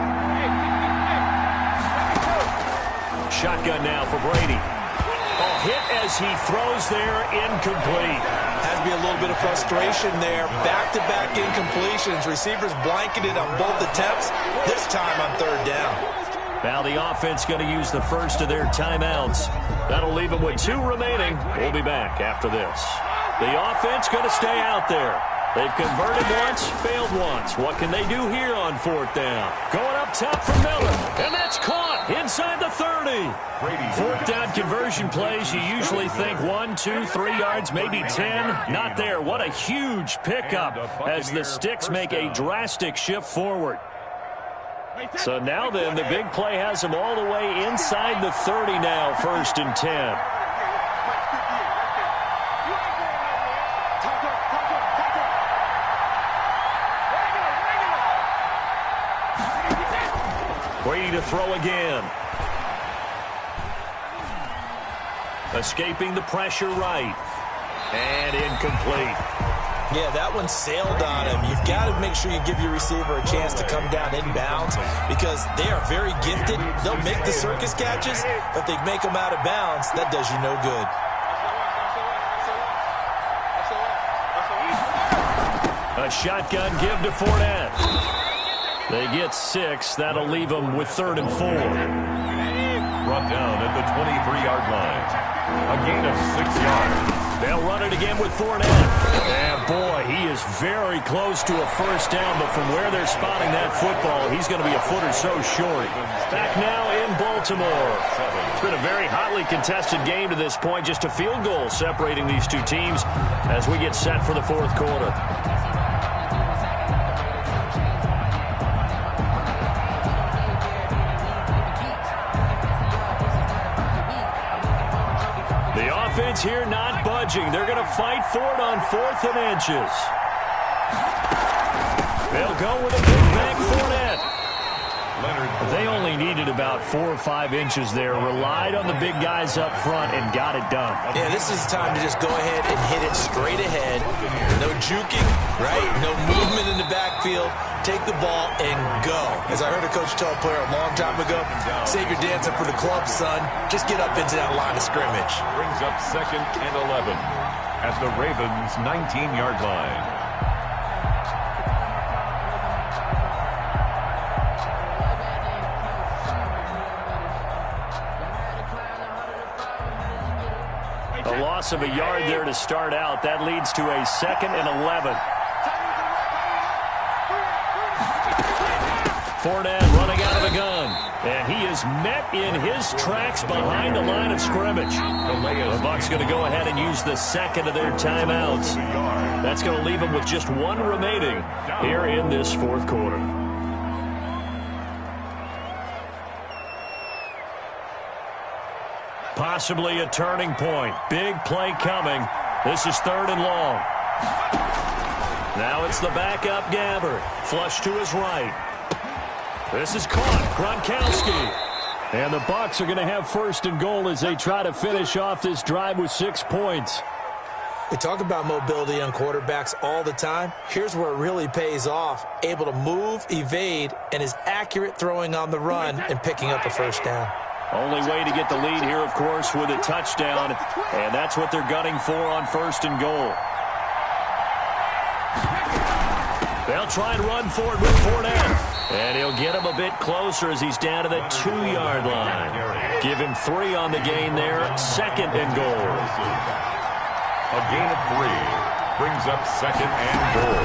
Speaker 1: Shotgun now for Brady. Hit as he throws there, incomplete.
Speaker 3: Has to be a little bit of frustration there. Back-to-back incompletions. Receivers blanketed on both attempts, this time on 3rd down.
Speaker 1: Now the offense going to use the first of their timeouts. That'll leave them with 2 remaining. We'll be back after this. The offense going to stay out there. They've converted once, failed once. What can they do here on 4th down? Going up top for Miller, and that's caught inside the 30. 4th down conversion plays, you usually think 1, 2, 3 yards, maybe 10. Not there. What a huge pickup as the Sticks make a drastic shift forward. So now then, the big play has them all the way inside the 30 now, 1st and 10. Brady to throw again. Escaping the pressure right. And incomplete.
Speaker 3: Yeah, that one sailed on him. You've got to make sure you give your receiver a chance to come down inbounds because they are very gifted. They'll make the circus catches, but they make them out of bounds. That does you no good.
Speaker 1: A shotgun give to Fournette. They get 6. That'll leave them with 3rd and 4.
Speaker 2: Brought down at the 23-yard line. A gain of 6 yards.
Speaker 1: They'll run it again with Fournette. And boy, he is very close to a first down, but from where they're spotting that football, he's going to be a foot or so short. Back now in Baltimore. It's been a very hotly contested game to this point. Just a field goal separating these two teams as we get set for the 4th quarter. Offense here not budging. They're going to fight for it on 4th and inches. They'll go with a big back Fournette. They only needed about 4 or 5 inches there. Relied on the big guys up front and got it done.
Speaker 3: Yeah, this is time to just go ahead and hit it straight ahead. No juking, right? No movement in the backfield. Take the ball and go. As I heard a coach tell a player a long time ago, save your dancing for the club, son. Just get up into that line of scrimmage.
Speaker 2: Brings up 2nd and 11 at the Ravens' 19-yard line.
Speaker 1: A loss of a yard there to start out. That leads to a 2nd and 11. Fournette running out of the gun. And he is met in his tracks behind the line of scrimmage. The Bucs going to go ahead and use the 2nd of their timeouts. That's going to leave them with just 1 remaining here in this 4th quarter. Possibly a turning point. Big play coming. This is 3rd and long. Now it's the backup Gabbert. Flush to his right. This is caught. Gronkowski. And the Bucs are going to have first and goal as they try to finish off this drive with 6 points.
Speaker 3: We talk about mobility on quarterbacks all the time. Here's where it really pays off. Able to move, evade, and is accurate throwing on the run and picking up a first down.
Speaker 1: Only way to get the lead here, of course, with a touchdown. And that's what they're gunning for on first and goal. They'll try and run for it with Fournette. And he'll get him a bit closer as he's down to the 2-yard line. Give him 3 on the gain there. Second and goal.
Speaker 2: A gain of 3 brings up second and goal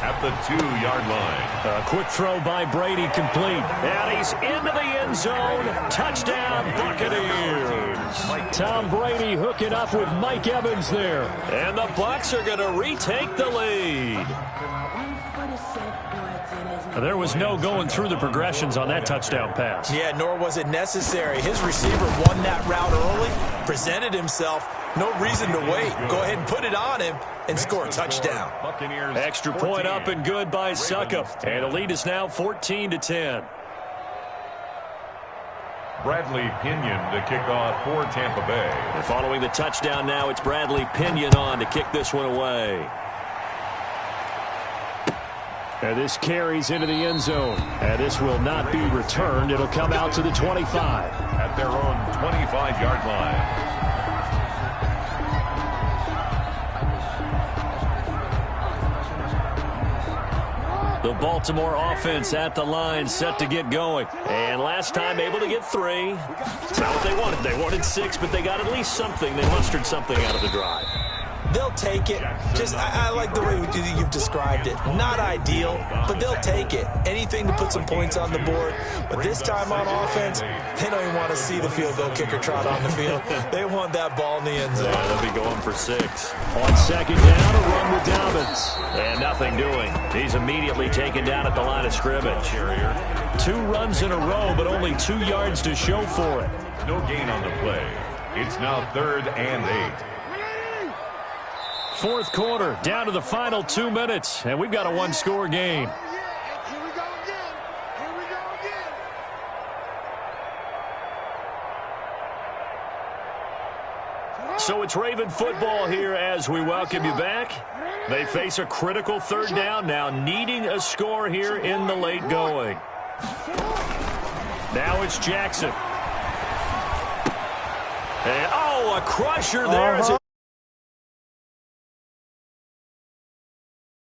Speaker 2: at the 2-yard line.
Speaker 1: A quick throw by Brady complete. And he's into the end zone. Touchdown, Buccaneers. Tom Brady hooking up with Mike Evans there. And the Bucs are going to retake the lead. There was no going through the progressions on that touchdown pass.
Speaker 3: Yeah, nor was it necessary. His receiver won that route early, presented himself. No reason to wait. Go ahead and put it on him and score a touchdown.
Speaker 1: Extra point up and good by Succop. And the lead is now 14-10.
Speaker 2: Bradley Pinion to kick off for Tampa Bay.
Speaker 1: And following the touchdown now, it's Bradley Pinion on to kick this one away. And this carries into the end zone. And this will not be returned. It'll come out to the 25.
Speaker 2: At their own 25-yard line.
Speaker 1: The Baltimore offense at the line, set to get going. And last time able to get 3. It's not what they wanted. They wanted 6, but they got at least something. They mustered something out of the drive.
Speaker 3: They'll take it. I like the way you've described it. Not ideal, but they'll take it. Anything to put some points on the board. But this time on offense, they don't even want to see the field goal kicker trot on the field. They want that ball in the end zone.
Speaker 1: Yeah, they'll be going for 6. On second down, a run with Dobbins. And nothing doing. He's immediately taken down at the line of scrimmage. 2 runs in a row, but only 2 yards to show for it.
Speaker 2: No gain on the play. It's now 3rd and 8.
Speaker 1: Fourth quarter, down to the final 2 minutes, and we've got a 1-score game. So it's Raven football here as we welcome you back. They face a critical 3rd down now, needing a score here in the late going. Now it's Jackson. And, a crusher there.